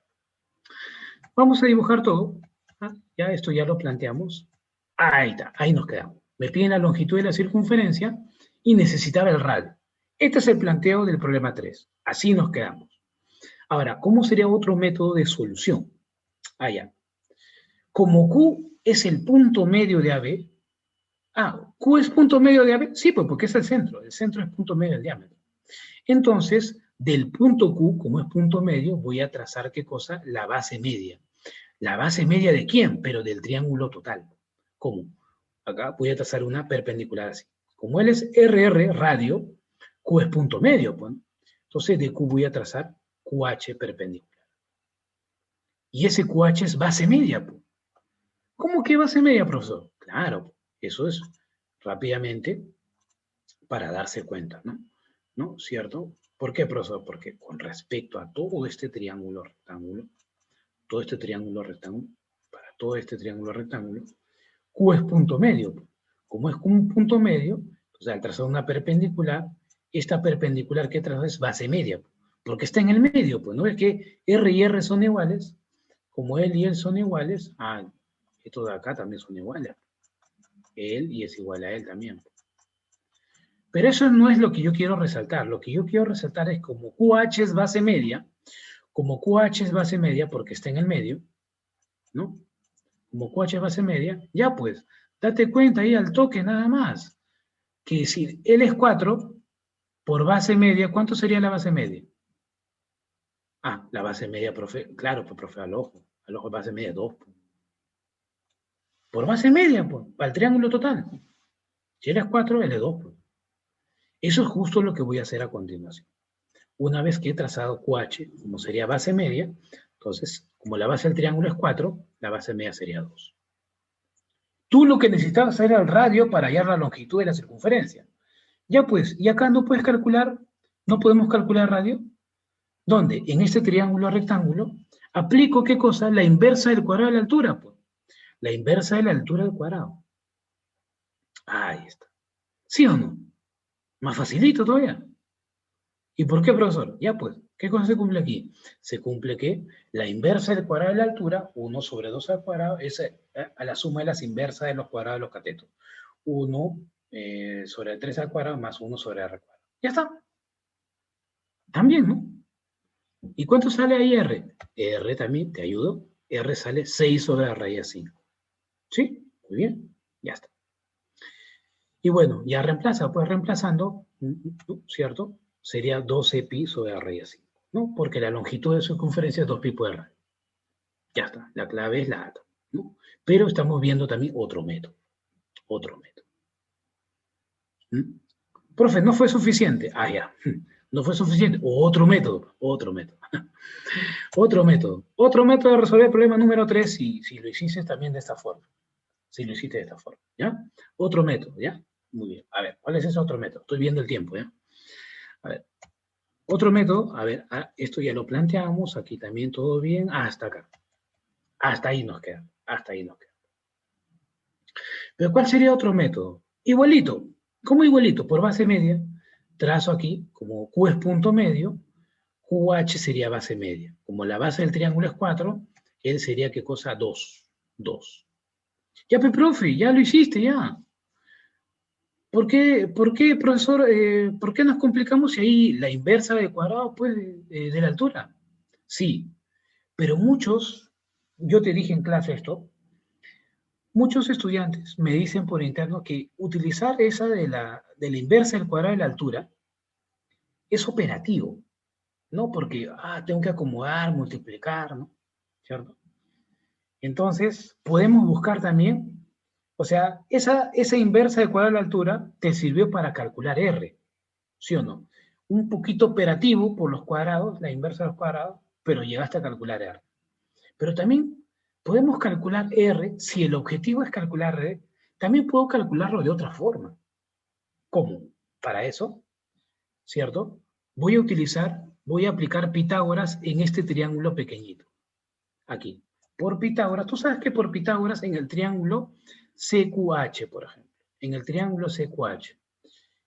Vamos a dibujar todo. Ya esto ya lo planteamos. Ahí está, ahí nos quedamos. Me piden la longitud de la circunferencia y necesitaba el radio. Este es el planteo del problema 3. Así nos quedamos. Ahora, ¿cómo sería otro método de solución? Allá. Como Q es el punto medio de AB, ¿Q es punto medio de AB? Sí, pues porque es el centro es punto medio del diámetro. Entonces, del punto Q, como es punto medio, voy a trazar, ¿qué cosa? La base media. ¿La base media de quién? Pero del triángulo total. ¿Cómo? Acá voy a trazar una perpendicular así. Como él es RR, radio, Q es punto medio, pues. Entonces, de Q voy a trazar QH perpendicular. Y ese QH es base media, pues. ¿Cómo que base media, profesor? Claro, eso es rápidamente para darse cuenta, ¿no? ¿No? ¿Cierto? ¿Por qué, profesor? Porque con respecto a todo este triángulo rectángulo, para todo este triángulo rectángulo, Q es punto medio. Como es un punto medio, entonces al trazar una perpendicular, esta perpendicular que trazo es base media, porque está en el medio, pues, ¿no? Es que R y R son iguales, como él y él son iguales, estos de acá también son iguales. Él y es igual a él también. Pero eso no es lo que yo quiero resaltar. Lo que yo quiero resaltar es como QH es base media, porque está en el medio, ¿no? Como QH es base media, ya pues, date cuenta ahí al toque nada más, que si L es 4, por base media, ¿cuánto sería la base media? La base media, profe, claro, pues profe, al ojo es base media 2. Por base media, pues, para el triángulo total. Si L es 4, L es 2, pues. Eso es justo lo que voy a hacer a continuación. Una vez que he trazado QH, como sería base media, entonces, como la base del triángulo es 4, la base media sería 2. Tú lo que necesitabas era el radio para hallar la longitud de la circunferencia. Ya pues, y acá no puedes calcular, no podemos calcular radio. ¿Dónde? En este triángulo rectángulo, aplico ¿qué cosa? La inversa del cuadrado de la altura, pues. La inversa de la altura del cuadrado. Ahí está. ¿Sí o no? Más facilito todavía. ¿Y por qué, profesor? Ya pues, ¿qué cosa se cumple aquí? Se cumple que la inversa del cuadrado de la altura, 1 sobre 2 al cuadrado, es a la suma de las inversas de los cuadrados de los catetos. 1 sobre 3 al cuadrado más 1 sobre r al cuadrado. Ya está. También, ¿no? ¿Y cuánto sale ahí R? R también, te ayudo. R sale 6 sobre la raíz de 5. ¿Sí? Muy bien, ya está. Y bueno, ya reemplaza, pues reemplazando, ¿cierto? Sería 12 pi sobre la raíz de 5, ¿no? Porque la longitud de circunferencia es 2 pi por r. Ya está, la clave es la A, ¿no? Pero estamos viendo también otro método. Otro método. Profe, no fue suficiente. Ah, ya. No fue suficiente. Otro método. Otro método. Otro método. Otro método de resolver el problema número 3 si lo hiciste también de esta forma. Si lo hiciste de esta forma. ¿Ya? Otro método. ¿Ya? Muy bien. A ver, ¿cuál es ese otro método? Estoy viendo el tiempo. ¿Ya? A ver. Otro método. A ver, esto ya lo planteamos. Aquí también todo bien. Hasta acá. Hasta ahí nos queda. Hasta ahí nos queda. Pero ¿cuál sería otro método? Igualito. ¿Cómo igualito? Por base media, trazo aquí, como Q es punto medio, QH sería base media. Como la base del triángulo es 4, él sería, ¿qué cosa? 2. 2. Ya, pues, profe, ya lo hiciste, ya. ¿Por qué, profesor, por qué nos complicamos si hay la inversa del cuadrado, pues, de la altura? Sí, pero muchos, yo te dije en clase esto, muchos estudiantes me dicen por interno que utilizar esa de la inversa del cuadrado de la altura es operativo, ¿no? Porque, tengo que acomodar, multiplicar, ¿no? ¿Cierto? Entonces, podemos buscar también, o sea, esa inversa del cuadrado de la altura te sirvió para calcular R, ¿sí o no? Un poquito operativo por los cuadrados, la inversa de los cuadrados, pero llegaste a calcular R. Pero también podemos calcular R, si el objetivo es calcular R, también puedo calcularlo de otra forma. ¿Cómo? Para eso, ¿cierto? Voy a aplicar Pitágoras en este triángulo pequeñito. Aquí. Por Pitágoras, tú sabes que por Pitágoras en el triángulo CQH, por ejemplo. En el triángulo CQH.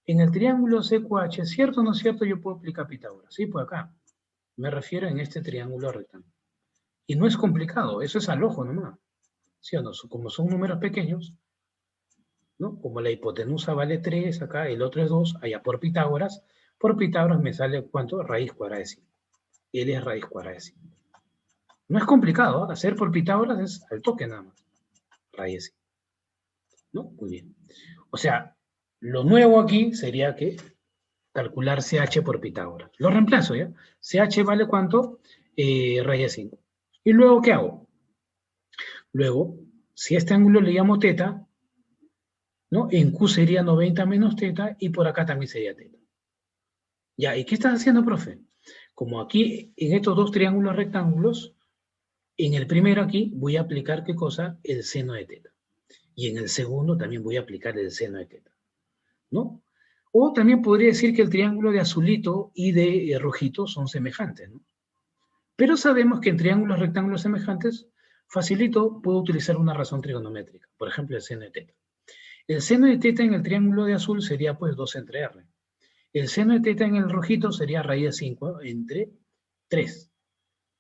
En el triángulo CQH, ¿cierto o no es cierto? Yo puedo aplicar Pitágoras. Sí, por acá. Me refiero en este triángulo rectángulo. Y no es complicado, eso es al ojo nomás. ¿Sí o no? Como son números pequeños, ¿no? Como la hipotenusa vale 3, acá el otro es 2, allá por Pitágoras me sale, ¿cuánto? Raíz cuadrada de 5. Él es raíz cuadrada de 5. No es complicado, ¿eh? Hacer por Pitágoras es al toque nada más. Raíz de 5. ¿No? Muy bien. O sea, lo nuevo aquí sería que calcular CH por Pitágoras. Lo reemplazo, ¿ya? CH vale ¿cuánto? Raíz de 5. ¿Y luego qué hago? Luego, si este ángulo le llamo teta, ¿no? En Q sería 90 menos teta y por acá también sería teta. Ya, ¿y qué estás haciendo, profe? Como aquí, en estos dos triángulos rectángulos, en el primero aquí voy a aplicar, ¿qué cosa? El seno de teta. Y en el segundo también voy a aplicar el seno de teta, ¿no? O también podría decir que el triángulo de azulito y de rojito son semejantes, ¿no? Pero sabemos que en triángulos rectángulos semejantes, facilito, puedo utilizar una razón trigonométrica, por ejemplo, el seno de teta. El seno de teta en el triángulo de azul sería pues 2 entre r. El seno de teta en el rojito sería raíz de 5 entre 3.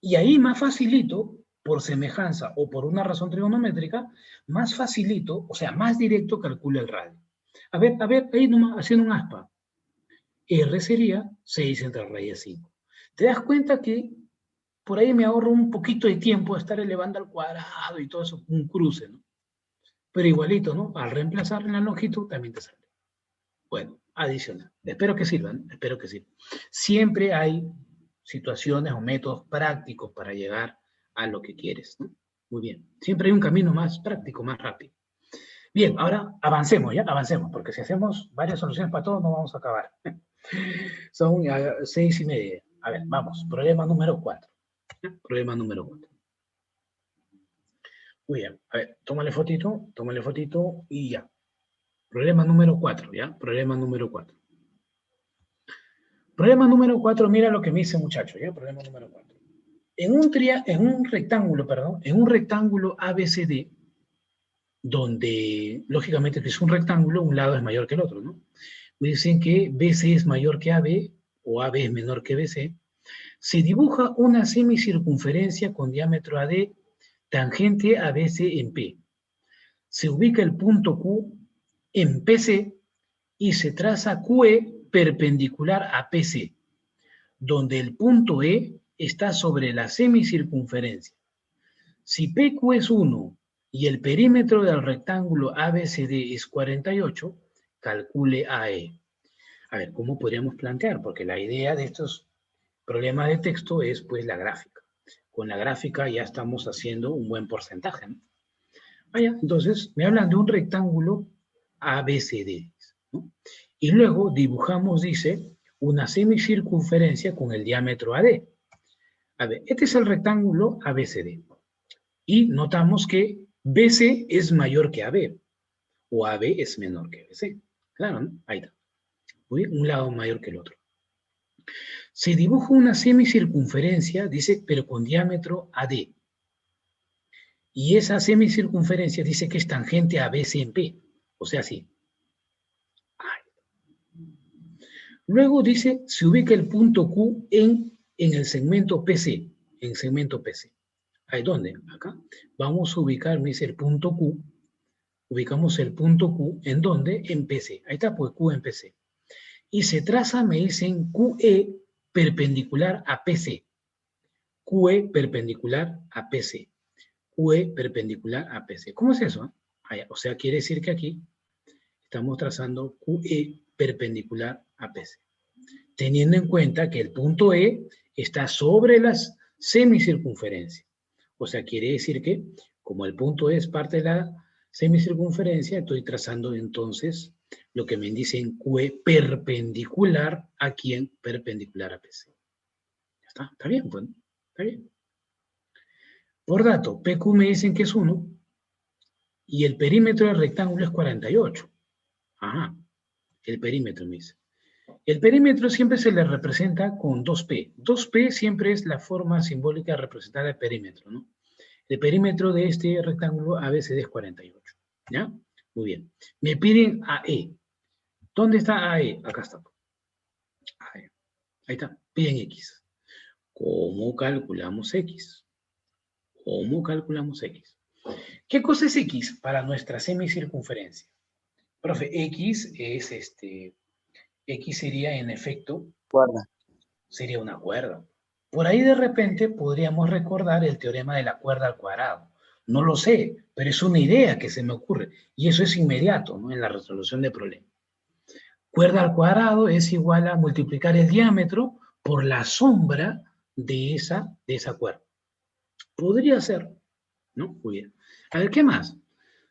Y ahí más facilito, por semejanza o por una razón trigonométrica, más facilito, o sea, más directo calculo el radio. A ver, ahí nomás, haciendo un aspa. R sería 6 entre raíz de 5. ¿Te das cuenta que por ahí me ahorro un poquito de tiempo de estar elevando al cuadrado y todo eso, un cruce, ¿no? Pero igualito, ¿no? Al reemplazar en la longitud también te sale. Bueno, adicional. Espero que sirvan, espero que sirvan. Siempre hay situaciones o métodos prácticos para llegar a lo que quieres, ¿no? Muy bien. Siempre hay un camino más práctico, más rápido. Bien, ahora avancemos, ¿ya? Avancemos, porque si hacemos varias soluciones para todo, no vamos a acabar. Son 6:30. A ver, vamos. Problema número 4. Problema número 4. Muy bien. A ver, tómale fotito y ya. Problema número 4, ¿ya? Problema número 4. Problema número 4, mira lo que me dice muchacho, ¿ya? Problema número 4. En un rectángulo ABCD, donde lógicamente que es un rectángulo, un lado es mayor que el otro, ¿no? Me dicen que BC es mayor que AB o AB es menor que BC. Se dibuja una semicircunferencia con diámetro AD tangente a BC en P. Se ubica el punto Q en PC y se traza QE perpendicular a PC. donde el punto E está sobre la semicircunferencia. Si PQ es 1 y el perímetro del rectángulo ABCD es 48, calcule AE. A ver, ¿cómo podríamos plantear? Porque la idea de estos problemas de texto es pues la gráfica. Con la gráfica ya estamos haciendo un buen porcentaje, ¿no? Entonces me hablan de un rectángulo ABCD, ¿no? Y luego dibujamos, dice, una semicircunferencia con el diámetro AD. A ver, este es el rectángulo ABCD. Y notamos que BC es mayor que AB, o AB es menor que BC. Claro, ¿no? Ahí está. Muy bien, un lado mayor que el otro. Se dibuja una semicircunferencia, dice, pero con diámetro AD. Y esa semicircunferencia dice que es tangente a BC en P. O sea, sí. Luego dice, se ubica el punto Q en el segmento PC. En segmento PC. ¿Ahí dónde? Acá. Vamos a ubicar, me dice, el punto Q. Ubicamos el punto Q, ¿en dónde? En PC. Ahí está, pues Q en PC. Y se traza, me dicen, QE perpendicular a PC. QE perpendicular a PC. QE perpendicular a PC. ¿Cómo es eso? O sea, quiere decir que aquí estamos trazando QE perpendicular a PC. Teniendo en cuenta que el punto E está sobre las semicircunferencias. O sea, quiere decir que, como el punto E es parte de la semicircunferencia, estoy trazando entonces lo que me dicen QE perpendicular a quién, perpendicular a PC. ¿Ya está bien, pues, está bien. Por dato, PQ me dicen que es 1 y el perímetro del rectángulo es 48. Ajá, el perímetro me dice. El perímetro siempre se le representa con 2P. 2P siempre es la forma simbólica de representar el perímetro, ¿no? El perímetro de este rectángulo ABCD es 48. ¿Ya? Muy bien. Me piden AE. ¿Dónde está AE? Acá está. AE. Ahí está. Piden X. ¿Cómo calculamos X? ¿Cómo calculamos X? ¿Qué cosa es X para nuestra semicircunferencia? Profe, X es X sería en efecto, Guarda. sería una cuerda. Por ahí de repente podríamos recordar el teorema de la cuerda al cuadrado. No lo sé, pero es una idea que se me ocurre. Y eso es inmediato, ¿no? En la resolución del problema. Cuerda al cuadrado es igual a multiplicar el diámetro por la sombra de esa cuerda. Podría ser, ¿no? Muy bien. A ver, ¿qué más?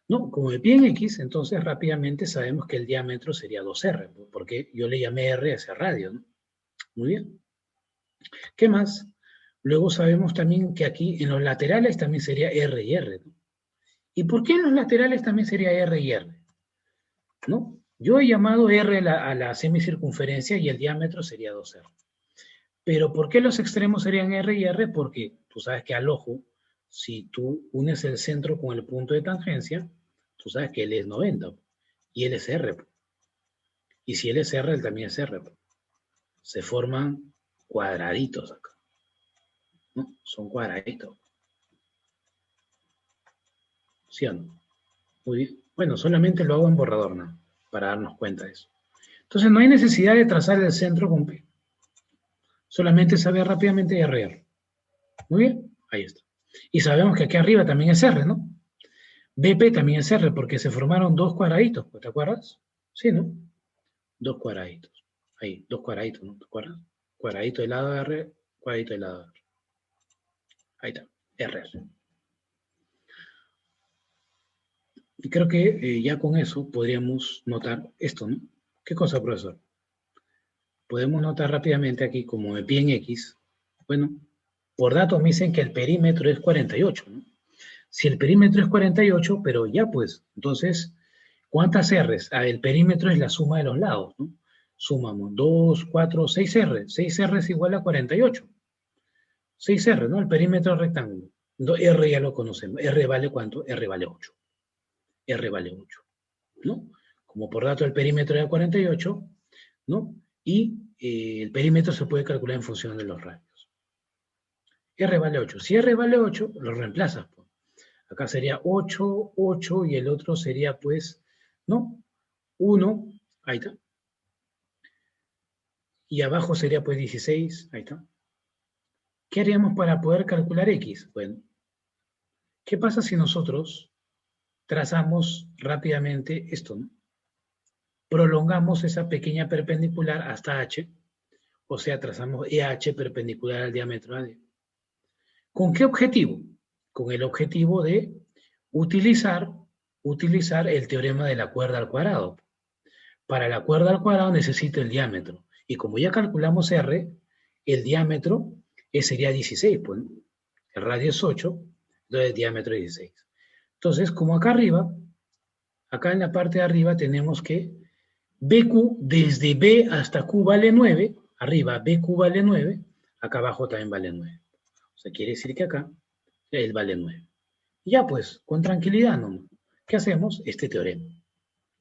No, como me piden X, entonces rápidamente sabemos que el diámetro sería 2R, porque yo le llamé R a ese radio, ¿no? Muy bien. ¿Qué más? Luego sabemos también que aquí en los laterales también sería R y R, ¿no? ¿Y por qué en los laterales también sería R y R? ¿No? Yo he llamado R a la semicircunferencia y el diámetro sería 2R. Pero ¿por qué los extremos serían R y R? Porque tú sabes que al ojo, si tú unes el centro con el punto de tangencia, tú sabes que él es 90 y él es R. Y si él es R, él también es R. Se forman cuadraditos acá, ¿no? Son cuadraditos. ¿Sí o no? Muy bien. Bueno, solamente lo hago en borrador, ¿no? Para darnos cuenta de eso. Entonces no hay necesidad de trazar el centro con P. Solamente saber rápidamente R. Muy bien, ahí está. Y sabemos que aquí arriba también es R, ¿no? BP también es R porque se formaron dos cuadraditos, ¿te acuerdas? Sí, ¿no? Dos cuadraditos. Ahí, dos cuadraditos, ¿no? ¿Te acuerdas? Cuadradito del lado de R, cuadradito del lado de R. Ahí está, R. Y creo que ya con eso podríamos notar esto, ¿no? ¿Qué cosa, profesor? Podemos notar rápidamente aquí, como me piden X, bueno, por datos me dicen que el perímetro es 48, ¿no? Si el perímetro es 48, pero ya pues, entonces, ¿cuántas R's? Ah, el perímetro es la suma de los lados, ¿no? Sumamos 2, 4, 6 R. 6 R es igual a 48. 6 R, ¿no? El perímetro del rectángulo. R ya lo conocemos. R vale ¿cuánto? R vale 8. R vale 8, ¿no? Como por dato el perímetro era 48, ¿no? Y el perímetro se puede calcular en función de los radios. R vale 8. Si R vale 8, lo reemplazas, pues. Acá sería 8, 8 y el otro sería, pues, ¿no? 1, ahí está. y abajo sería pues 16, ahí está. ¿Qué haríamos para poder calcular X? Bueno, ¿qué pasa si nosotros trazamos rápidamente esto, ¿no? Prolongamos esa pequeña perpendicular hasta H, o sea, trazamos EH perpendicular al diámetro AD. ¿Con qué objetivo? Con el objetivo de utilizar el teorema de la cuerda al cuadrado. Para la cuerda al cuadrado necesito el diámetro. Y como ya calculamos R, el diámetro sería 16, pues, ¿no? El radio es 8, entonces el diámetro es 16. Entonces, como acá arriba, acá en la parte de arriba tenemos que BQ desde B hasta Q vale 9, arriba BQ vale 9, acá abajo también vale 9. O sea, quiere decir que acá él vale 9. Ya pues, con tranquilidad, ¿no? ¿Qué hacemos? Este teorema,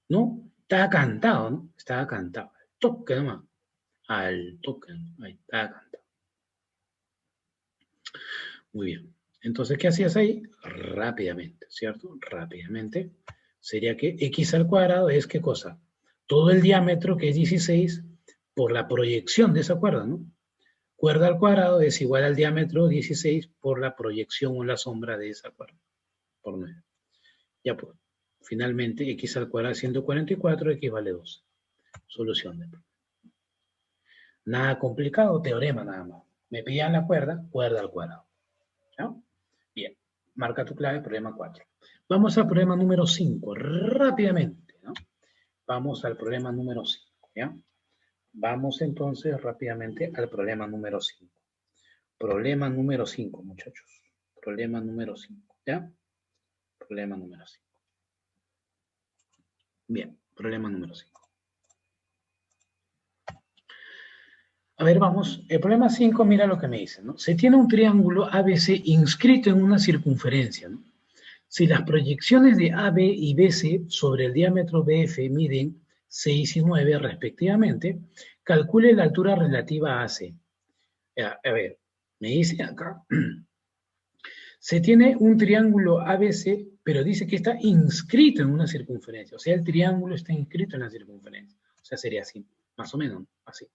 ¿no? Está cantado, ¿no? Está cantado. Al toque nomás. Al toque, ¿no? Ahí está cantado. Muy bien. Entonces, ¿qué hacías ahí? Rápidamente, ¿cierto? Rápidamente. Sería que x al cuadrado es, ¿qué cosa? Todo el diámetro, que es 16, por la proyección de esa cuerda, ¿no? Cuerda al cuadrado es igual al diámetro 16 por la proyección o la sombra de esa cuerda, por 9. Ya pues, finalmente x al cuadrado es 144, x vale 12. Solución de problema. Nada complicado, teorema nada más. Me pillan la cuerda, cuerda al cuadrado. ¿Ya? Bien, marca tu clave, problema 4. Vamos al problema número 5, rápidamente, ¿no? Vamos al problema número 5, ¿ya? Vamos entonces rápidamente al problema número 5. Problema número 5, muchachos. Problema número 5, ¿ya? Problema número 5. Bien, problema número 5. A ver, vamos. El problema 5, mira lo que me dice, ¿no? Se tiene un triángulo ABC inscrito en una circunferencia, ¿no? Si las proyecciones de AB y BC sobre el diámetro BF miden 6 y 9 respectivamente, calcule la altura relativa a AC. A ver, me dice acá, se tiene un triángulo ABC, pero dice que está inscrito en una circunferencia. O sea, el triángulo está inscrito en la circunferencia. O sea, sería así, más o menos, así.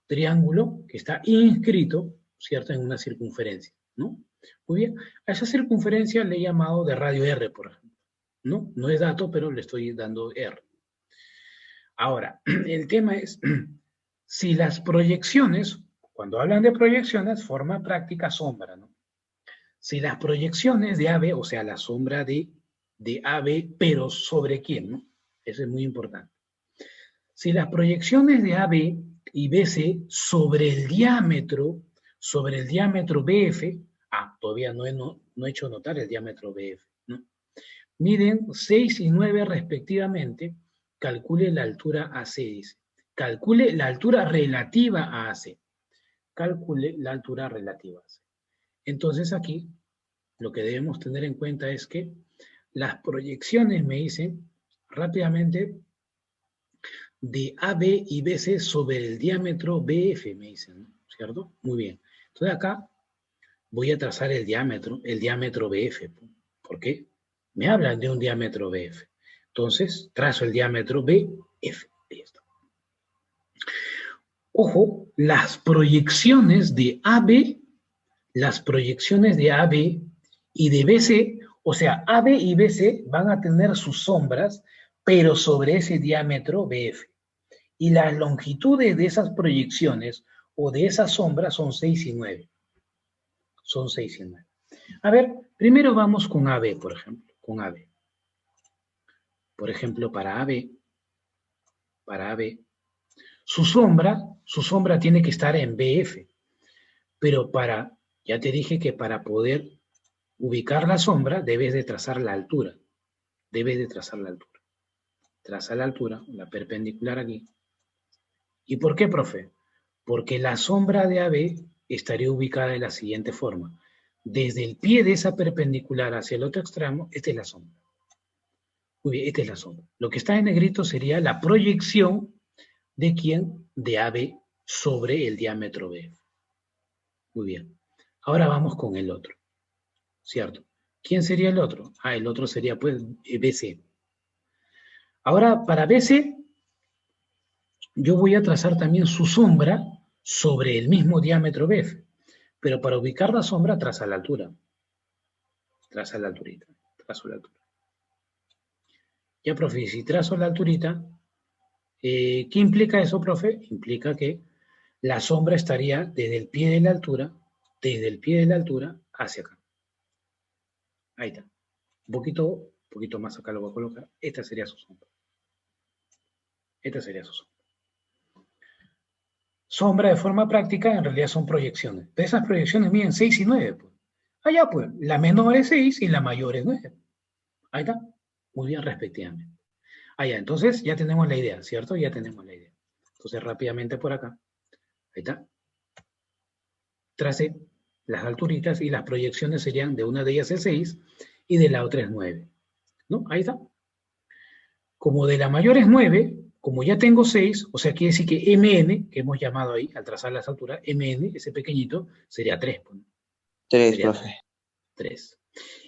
Triángulo que está inscrito, ¿cierto?, en una circunferencia, ¿no? Muy bien, a esa circunferencia le he llamado de radio R, por ejemplo, ¿no? No es dato, pero le estoy dando R. Ahora, el tema es, si las proyecciones, cuando hablan de proyecciones, forma práctica sombra, ¿no? Si las proyecciones de AB, o sea, la sombra de AB, pero ¿sobre quién, no? Eso es muy importante. Si las proyecciones de AB y BC sobre el diámetro BF, todavía no he hecho notar el diámetro BF, ¿no? Miden 6 y 9 respectivamente, calcule la altura AC, dice. Calcule la altura relativa a AC. Calcule la altura relativa a AC. Entonces aquí, lo que debemos tener en cuenta es que las proyecciones me dicen rápidamente de AB y BC sobre el diámetro BF, me dicen, ¿cierto? Muy bien. Entonces acá voy a trazar el diámetro BF. ¿Por qué? Me hablan de un diámetro BF. Entonces, trazo el diámetro BF. Ahí está. Ojo, las proyecciones de AB y de BC, o sea, AB y BC van a tener sus sombras, pero sobre ese diámetro BF. Y las longitudes de esas proyecciones o de esas sombras son 6 y 9. Son 6 y 9. A ver, primero vamos con AB, por ejemplo. Con AB. Por ejemplo, para AB, su sombra tiene que estar en BF. Pero ya te dije que para poder ubicar la sombra, debes de trazar la altura. Traza la altura, la perpendicular aquí. ¿Y por qué, profe? Porque la sombra de AB estaría ubicada de la siguiente forma. Desde el pie de esa perpendicular hacia el otro extremo, esta es la sombra. Muy bien, esta es la sombra. Lo que está en negrito sería la proyección de ¿quién? De AB sobre el diámetro BF. Muy bien. Ahora vamos con el otro. ¿Cierto? ¿Quién sería el otro? El otro sería pues BC. Ahora, para BC, yo voy a trazar también su sombra sobre el mismo diámetro BF. Pero para ubicar la sombra, traza la altura. Traza la alturita. Trazo la altura. Ya, profe, si trazo la alturita, ¿qué implica eso, profe? Implica que la sombra estaría desde el pie de la altura, hacia acá. Ahí está. Un poquito más acá lo voy a colocar. Esta sería su sombra. Esta sería su sombra. Sombra de forma práctica en realidad son proyecciones. Pero esas proyecciones miden 6 y 9. Pues. Allá pues, la menor es 6 y la mayor es 9. Ahí está. Muy bien, respectivamente. Allá, entonces ya tenemos la idea, ¿cierto? Ya tenemos la idea. Entonces rápidamente por acá. Ahí está. Tracé las alturitas y las proyecciones serían de una de ellas es 6 y de la otra es 9. ¿No? Ahí está. Como de la mayor es 9, como ya tengo 6, o sea, quiere decir que MN, que hemos llamado ahí, al trazar las alturas, MN, ese pequeñito, sería 3. 3, sería profe. 3.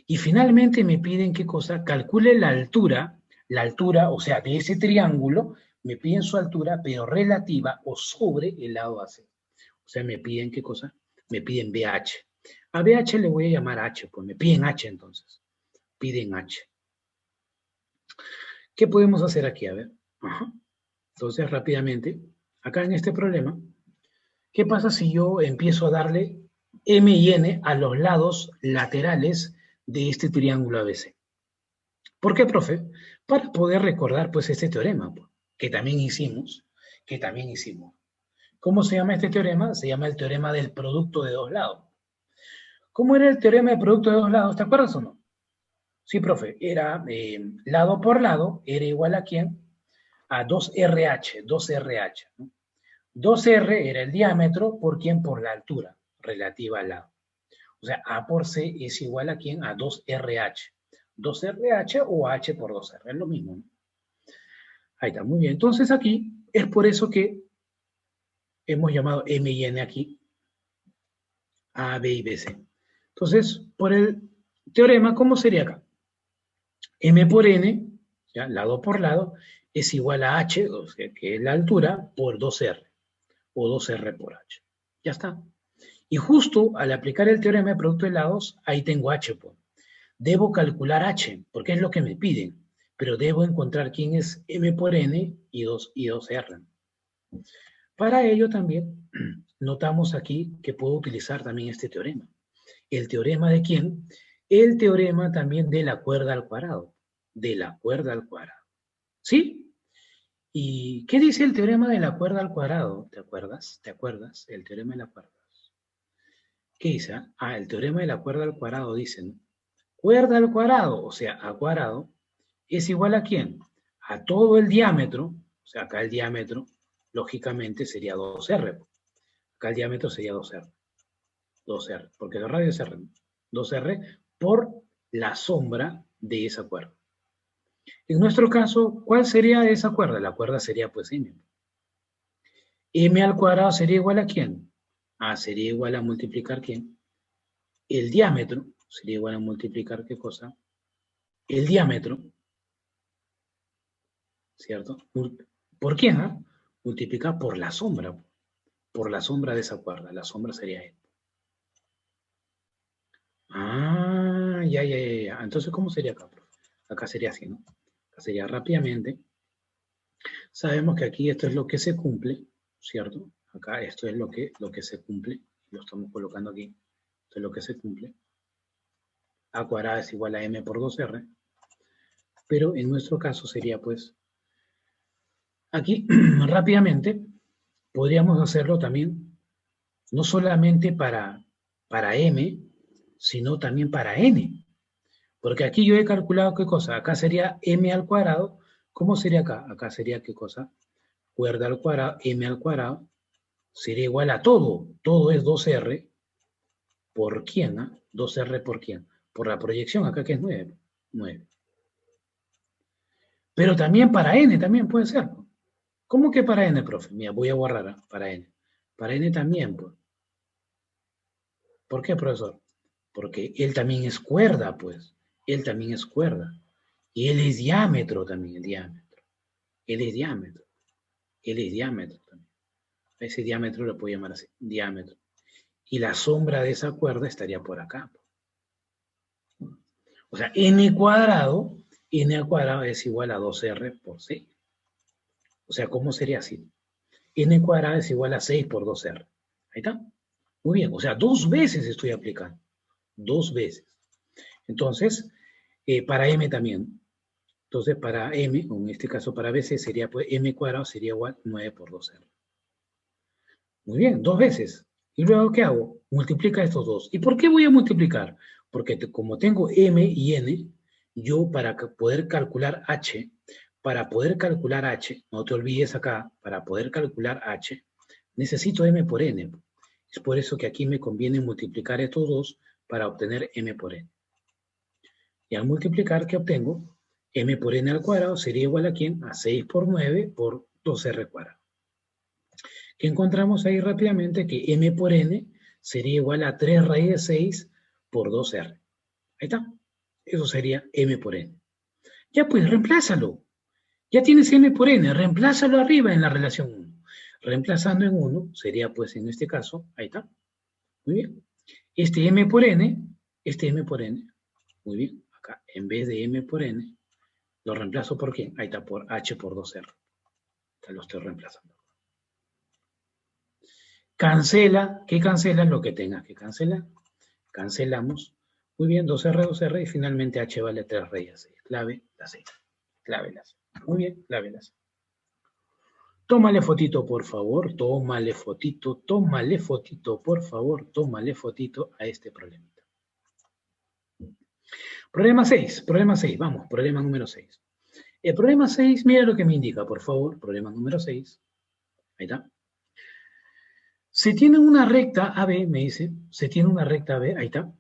Y finalmente me piden, ¿qué cosa? Calcule la altura, o sea, de ese triángulo, me piden su altura, pero relativa o sobre el lado AC. O sea, me piden, ¿qué cosa? Me piden BH. A BH le voy a llamar H, pues me piden H entonces. Piden H. ¿Qué podemos hacer aquí? A ver. Ajá. Entonces, rápidamente, acá en este problema, ¿qué pasa si yo empiezo a darle M y N a los lados laterales de este triángulo ABC? ¿Por qué, profe? Para poder recordar, pues, este teorema, que también hicimos, ¿Cómo se llama este teorema? Se llama el teorema del producto de dos lados. ¿Cómo era el teorema del producto de dos lados? ¿Te acuerdas o no? Sí, profe, era lado por lado, era igual a ¿quién? A 2RH, 2RH. ¿no? 2R era el diámetro, ¿por quién? Por la altura relativa al lado. O sea, A por C es igual a ¿quién? A 2RH. 2RH o H por 2R, es lo mismo. ¿no? Ahí está, muy bien. Entonces aquí es por eso que hemos llamado M y N aquí A, B y B, C. Entonces, por el teorema, ¿cómo sería acá? M por N, ya, lado por lado, es igual a H, o sea, que es la altura, por 2R, o 2R por H. Ya está. Y justo al aplicar el teorema de producto de lados, ahí tengo H. Pues. Debo calcular H, porque es lo que me piden, pero debo encontrar quién es M por N y 2R. Para ello también notamos aquí que puedo utilizar también este teorema. ¿El teorema de quién? El teorema también de la cuerda al cuadrado. De la cuerda al cuadrado. ¿Sí? ¿Y qué dice el teorema de la cuerda al cuadrado? ¿Te acuerdas? ¿Te acuerdas? El teorema de la cuerda. ¿Qué dice? Ah, el teorema de la cuerda al cuadrado dice, ¿no? Cuerda al cuadrado, o sea, a cuadrado, es igual a ¿quién? A todo el diámetro, o sea, acá el diámetro, lógicamente, sería 2R. Acá el diámetro sería 2R. 2R, porque la radio es R. 2R por la sombra de esa cuerda. En nuestro caso, ¿cuál sería esa cuerda? La cuerda sería pues M. M al cuadrado sería igual a ¿quién? Ah, sería igual a multiplicar ¿quién? El diámetro sería igual a multiplicar ¿qué cosa? El diámetro, ¿cierto? ¿Por quién? Ah? Multiplicar por la sombra de esa cuerda. La sombra sería E. Ah, ya. Entonces, ¿cómo sería acá? Acá sería así, ¿no? Acá sería rápidamente. Sabemos que aquí esto es lo que se cumple, ¿cierto? Acá esto es lo que se cumple. Lo estamos colocando aquí. Esto es lo que se cumple. A cuadrada es igual a M por 2R. Pero en nuestro caso sería pues, aquí rápidamente, podríamos hacerlo también, no solamente para M, sino también para N. Porque aquí yo he calculado qué cosa. Acá sería M al cuadrado. ¿Cómo sería acá? Acá sería qué cosa. Cuerda al cuadrado, M al cuadrado, sería igual a todo. Todo es 2R. ¿Por quién? ¿Ah? 2R por quién. Por la proyección acá que es 9. 9. Pero también para N también puede ser. ¿Cómo que para N, profe? Mira, voy a borrar ¿eh? Para N. Para N también, pues. ¿Por qué, profesor? Porque él también es cuerda, pues. Él también es cuerda. Y él es diámetro también, el diámetro. Él es diámetro. L es diámetro también. Ese diámetro lo puedo llamar así, diámetro. Y la sombra de esa cuerda estaría por acá. O sea, n cuadrado es igual a 2r por 6. O sea, ¿cómo sería así? N cuadrado es igual a 6 por 2r. Ahí está. Muy bien, o sea, 2 veces estoy aplicando. 2 veces. Entonces, para m también. Entonces, para m, o en este caso para bc, sería, pues, m cuadrado sería igual a 9 por 2r. Muy bien, 2 veces. ¿Y luego qué hago? Multiplica estos dos. ¿Y por qué voy a multiplicar? Porque como tengo m y n, yo para poder calcular h, no te olvides acá, para poder calcular h, necesito m por n. Es por eso que aquí me conviene multiplicar estos dos para obtener m por n. Y al multiplicar, ¿qué obtengo? M por n al cuadrado sería igual a ¿quién? A 6 por 9 por 2r cuadrado. Que encontramos ahí rápidamente que m por n sería igual a 3 raíz de 6 por 2r. Ahí está. Eso sería m por n. Ya pues, reemplázalo. Ya tienes m por n, reemplázalo arriba en la relación 1. Reemplazando en 1 sería pues en este caso, ahí está. Muy bien. Este m por n, muy bien. Acá, en vez de m por n, lo reemplazo por ¿quién? Ahí está, por h por 2r. Lo estoy reemplazando. Cancela, ¿qué cancela? Lo que tengas que cancelar. Cancelamos. Muy bien, 2r, 2r, y finalmente h vale 3 raíces. Clave la 6. Clave la 6. Muy bien, clave la 6. Tómale fotito, por favor. Tómale fotito, por favor. Tómale fotito a este problema. Problema 6, vamos, problema número 6. El problema 6, mira lo que me indica, por favor. Problema número 6. Ahí está. Se tiene una recta AB, me dice, se tiene una recta AB, ahí está.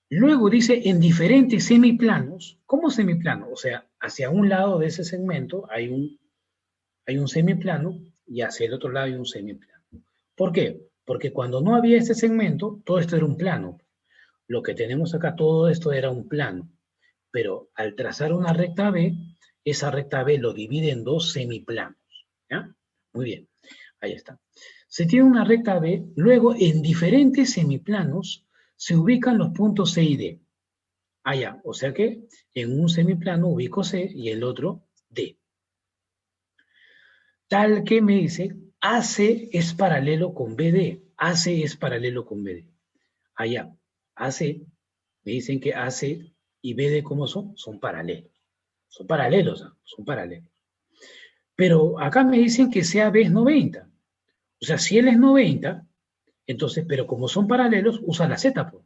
Luego dice en diferentes semiplanos. ¿Cómo semiplano? O sea, hacia un lado de ese segmento hay un semiplano y hacia el otro lado hay un semiplano. ¿Por qué? Porque cuando no había este segmento, todo esto era un plano. Lo que tenemos acá, todo esto era un plano. Pero al trazar una recta B, esa recta B lo divide en dos semiplanos. ¿Ya? Muy bien, ahí está. Se tiene una recta B, luego en diferentes semiplanos se ubican los puntos C y D. Allá, o sea que en un semiplano ubico C y el otro D. Tal que me dice, AC es paralelo con BD. AC es paralelo con BD. Allá, AC, me dicen que AC y BD, ¿cómo son? Son paralelos. Son paralelos, son paralelos. Pero acá me dicen que CAB es 90. O sea, si él es 90, entonces, pero como son paralelos, usa la Z, pues.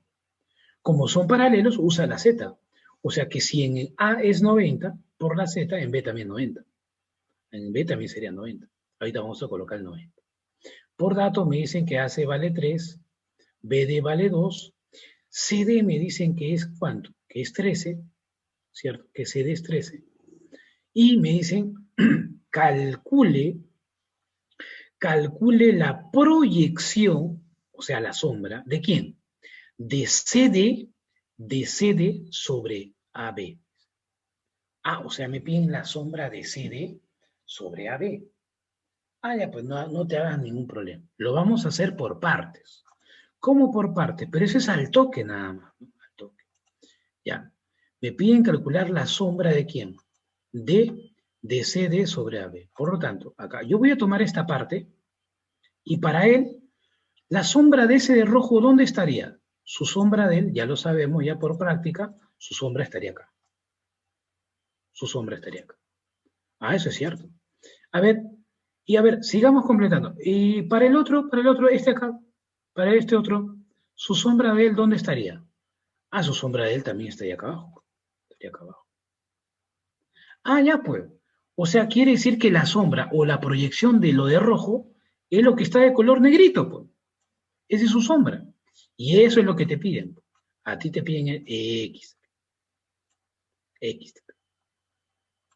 Como son paralelos, usa la Z. O sea que si en A es 90, por la Z, en B también 90. En B también sería 90. Ahorita vamos a colocar el 90. Por datos me dicen que AC vale 3, BD vale 2, CD me dicen que es ¿cuánto? Que es 13, ¿cierto? Que CD es 13. Y me dicen, calcule la proyección, o sea, la sombra, ¿de quién? De CD sobre AB. Ah, o sea, me piden la sombra de CD sobre AB. Ah, ya, pues no te hagas ningún problema. Lo vamos a hacer por partes. ¿Cómo por partes? Pero eso es al toque nada más, ¿no? Al toque. Ya. Me piden calcular la sombra de quién? De CD sobre AB. Por lo tanto, acá yo voy a tomar esta parte y para él, la sombra de ese de rojo, ¿dónde estaría? Su sombra de él, ya lo sabemos ya por práctica, su sombra estaría acá. Su sombra estaría acá. Ah, eso es cierto. A ver, sigamos completando. Y para el otro, este acá, para este otro, su sombra de él, ¿dónde estaría? Ah, su sombra de él también estaría acá abajo. Estaría acá abajo. Ah, ya pues. O sea, quiere decir que la sombra o la proyección de lo de rojo es lo que está de color negrito, pues. Esa es su sombra. Y eso es lo que te piden. A ti te piden el X. X.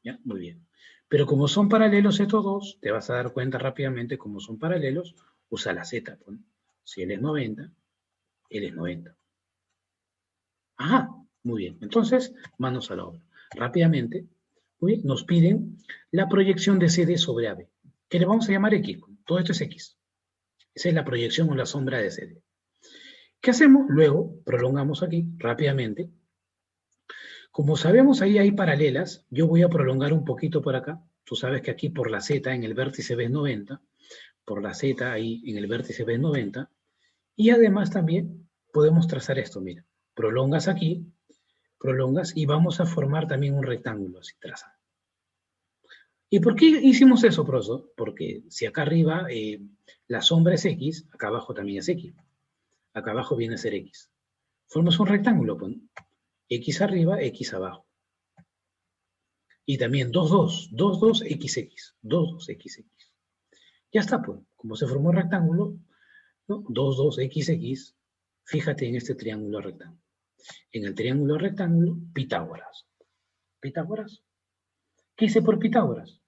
¿Ya? Muy bien. Pero como son paralelos estos dos, te vas a dar cuenta rápidamente, como son paralelos, usa la Z. Pues. Si él es 90, él es 90. Ajá, muy bien. Entonces, manos a la obra. Rápidamente, muy bien, nos piden la proyección de CD sobre AB. que le vamos a llamar X. Todo esto es X. Esa es la proyección o la sombra de CD. ¿Qué hacemos? Luego prolongamos aquí rápidamente. Como sabemos ahí hay paralelas, yo voy a prolongar un poquito por acá. Tú sabes que aquí por la Z en el vértice ves 90, por la Z ahí en el vértice ves 90, y además también podemos trazar esto, mira. Prolongas aquí, prolongas y vamos a formar también un rectángulo así trazado. ¿Y por qué hicimos eso, profesor? Porque si acá arriba la sombra es X, acá abajo también es X. Acá abajo viene a ser X. Formas un rectángulo, pues, ¿no? X arriba, X abajo. Y también 2, 2, 2, 2, XX, 2, 2, XX. Ya está, pues, como se formó un rectángulo, ¿no? 2, 2, XX, fíjate en este triángulo rectángulo. En el triángulo rectángulo, Pitágoras. ¿Pitágoras? ¿Qué hice por Pitágoras?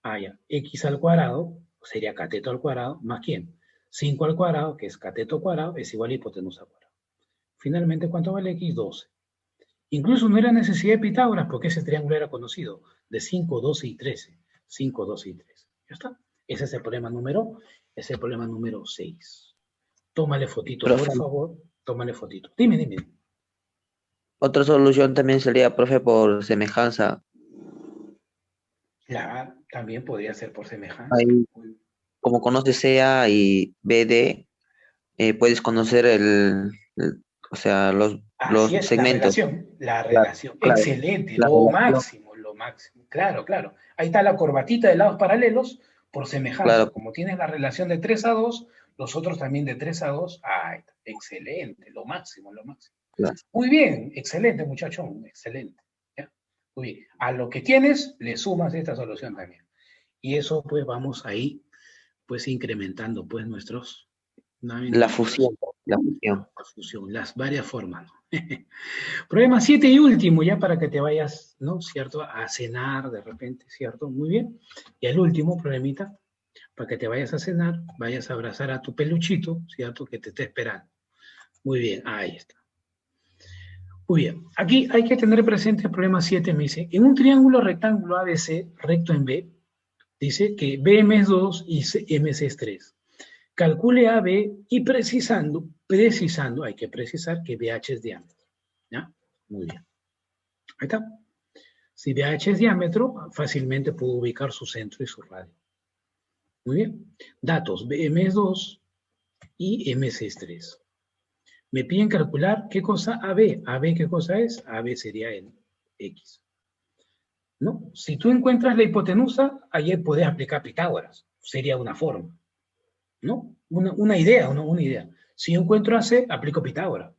Ah, ya, X al cuadrado sería cateto al cuadrado, ¿más quién? 5 al cuadrado, que es cateto cuadrado, es igual a hipotenusa al cuadrado. Finalmente, ¿cuánto vale X? 12. Incluso no era necesidad de Pitágoras porque ese triángulo era conocido, de 5, 12 y 13. 5, 12 y 13. Ya está. Ese es el problema número 6. Tómale fotito, por Profe, favor. Tómale fotito. Dime, dime. otra solución también sería, profe, por semejanza. La también podría ser por semejanza. Ahí, como conoces CA y BD, puedes conocer o sea, los Así es, la segmentos. relación, la Claro, relación. claro. Excelente, La lo relación, máximo, lo máximo. Claro, claro. Ahí está la corbatita de lados paralelos por semejanza. claro, Como tienes la relación de 3 a 2, los otros también de 3 a 2. Ahí está. Excelente, lo máximo, lo máximo. claro. Muy bien, excelente muchachón, excelente. ¿Ya? Muy bien. A lo que tienes, le sumas esta solución también. Y eso pues vamos ahí, pues incrementando pues nuestros, La nuestros, fusión, la fusión. la fusión, las varias formas, ¿no? Problema 7 y último, ya para que te vayas, ¿no? ¿Cierto? A cenar de repente, ¿cierto? Muy bien. Y el último problemita, para que te vayas a cenar, vayas a abrazar a tu peluchito, ¿cierto? Que te esté esperando. Muy bien, ahí está. Muy bien. Aquí hay que tener presente el problema 7, me dice, en un triángulo rectángulo ABC, recto en B, dice que BM es 2 y MC es 3. Calcule AB y precisando, hay que precisar que BH es diámetro. ¿Ya? Muy bien. Ahí está. Si BH es diámetro, fácilmente puedo ubicar su centro y su radio. Muy bien. Datos, BM es 2 y MC es 3. Me piden calcular qué cosa AB. AB, ¿qué cosa es? AB sería el X. ¿No? Si tú encuentras la hipotenusa, ahí puedes aplicar Pitágoras. Sería una forma. ¿No? Una idea, ¿no? Una idea. Si yo encuentro AC, aplico Pitágoras.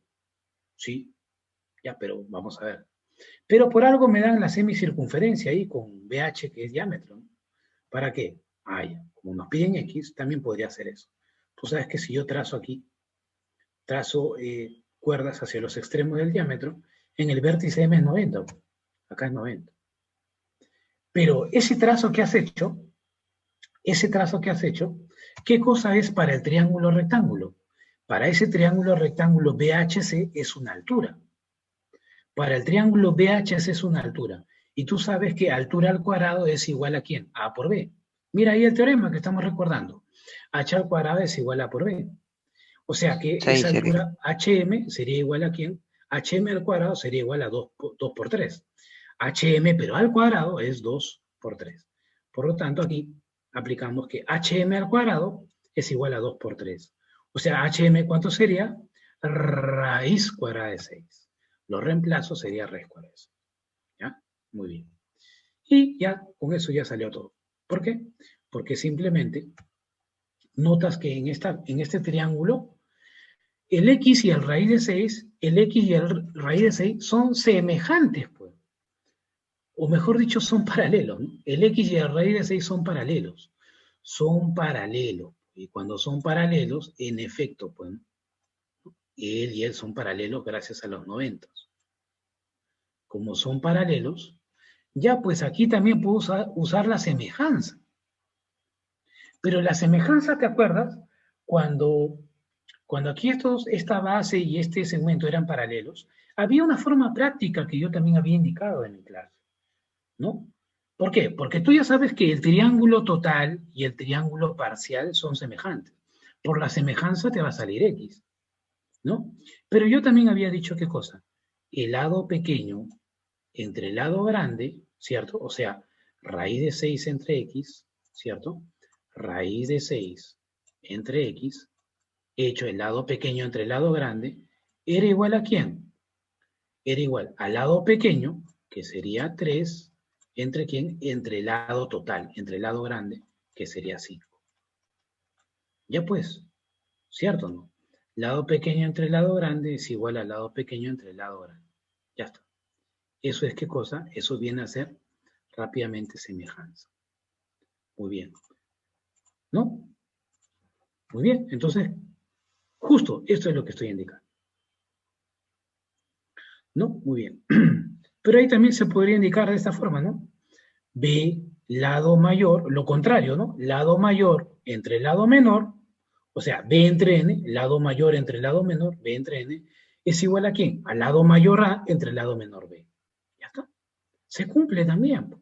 Sí, ya, pero vamos a ver. Pero por algo me dan la semicircunferencia ahí con BH, que es diámetro, ¿no? ¿Para qué? Ah, ya. Como nos piden X, también podría hacer eso. Tú sabes que si yo trazo aquí, trazo cuerdas hacia los extremos del diámetro, en el vértice M es 90. Acá es 90. Pero ese trazo que has hecho, ¿qué cosa es para el triángulo rectángulo? Para ese triángulo rectángulo BHC es una altura. Para el triángulo BHC es una altura. Y tú sabes que altura al cuadrado es igual a ¿quién? A por B. Mira ahí el teorema que estamos recordando. H al cuadrado es igual a por B. O sea que Sí, esa sería. altura HM sería igual a ¿quién? HM al cuadrado sería igual a 2 por 3. HM pero al cuadrado es 2 por 3. Por lo tanto, aquí aplicamos que HM al cuadrado es igual a 2 por 3. O sea, HM, ¿cuánto sería? Raíz cuadrada de 6. Lo reemplazo sería raíz cuadrada de 6. ¿Ya? Muy bien. Y ya con eso ya salió todo. ¿Por qué? Porque simplemente notas que en este triángulo el x y el raíz de 6, el x y el raíz de 6 son semejantes, pues. O mejor dicho, son paralelos, ¿no? El x y el raíz de 6 son paralelos. Son paralelos. Y cuando son paralelos, en efecto, pues, él y él son paralelos gracias a los 90. Como son paralelos, ya pues aquí también puedo usar la semejanza. Pero la semejanza, ¿te acuerdas? Cuando, cuando aquí esta base y este segmento eran paralelos, había una forma práctica que yo también había indicado en mi clase, ¿no? ¿Por qué? Porque tú ya sabes que el triángulo total y el triángulo parcial son semejantes. Por la semejanza te va a salir X, ¿no? Pero yo también había dicho qué cosa. El lado pequeño entre el lado grande, ¿cierto? O sea, raíz de 6 entre X, ¿cierto? Raíz de 6 entre X, hecho el lado pequeño entre el lado grande, era igual a ¿quién? Era igual al lado pequeño, que sería 3, ¿entre quién? Entre el lado total, entre el lado grande, que sería 5. Ya pues, ¿cierto o no? Lado pequeño entre el lado grande es igual al lado pequeño entre el lado grande. Ya está. ¿Eso es qué cosa? Eso viene a ser rápidamente semejanza. Muy bien. ¿No? Muy bien. Entonces, justo esto es lo que estoy indicando. ¿No? Muy bien. Pero ahí también se podría indicar de esta forma, ¿no? B, lado mayor, lo contrario, ¿no? Lado mayor entre lado menor, o sea, B entre N, lado mayor entre lado menor, B entre N, es igual a ¿quién? Al lado mayor A entre lado menor B. Ya está. Se cumple también.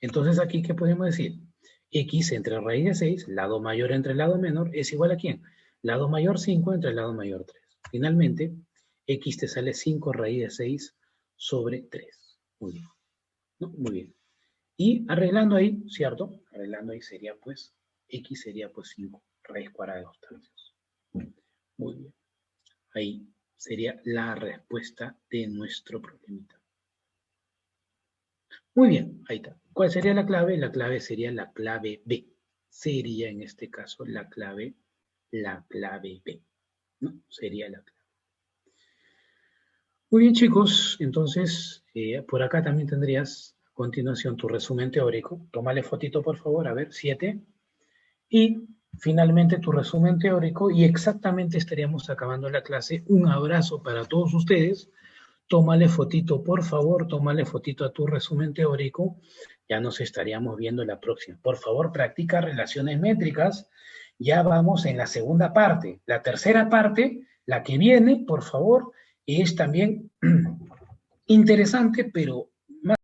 Entonces aquí, ¿qué podemos decir? X entre raíz de 6, lado mayor entre lado menor, es igual a ¿quién? Lado mayor 5 entre lado mayor 3. Finalmente, X te sale 5 raíz de 6 sobre 3. Muy bien. ¿No? Muy bien. Y arreglando ahí, ¿cierto? Arreglando ahí sería pues, X sería pues 5 raíz cuadrada de 2 tercios. Muy bien. Ahí sería la respuesta de nuestro problemita. Muy bien, ahí está. ¿Cuál sería la clave? La clave sería la clave B. Sería en este caso la clave B. ¿No? Sería la clave. Muy bien, chicos. Entonces, por acá también tendrías a continuación tu resumen teórico. Tómale fotito, por favor. A ver, 7. Y finalmente tu resumen teórico. Y exactamente estaríamos acabando la clase. Un abrazo para todos ustedes. Tómale fotito, por favor, tómale fotito a tu resumen teórico. Ya nos estaríamos viendo la próxima. Por favor, practica relaciones métricas. Ya vamos en la segunda parte. La tercera parte, la que viene, por favor, es también interesante, pero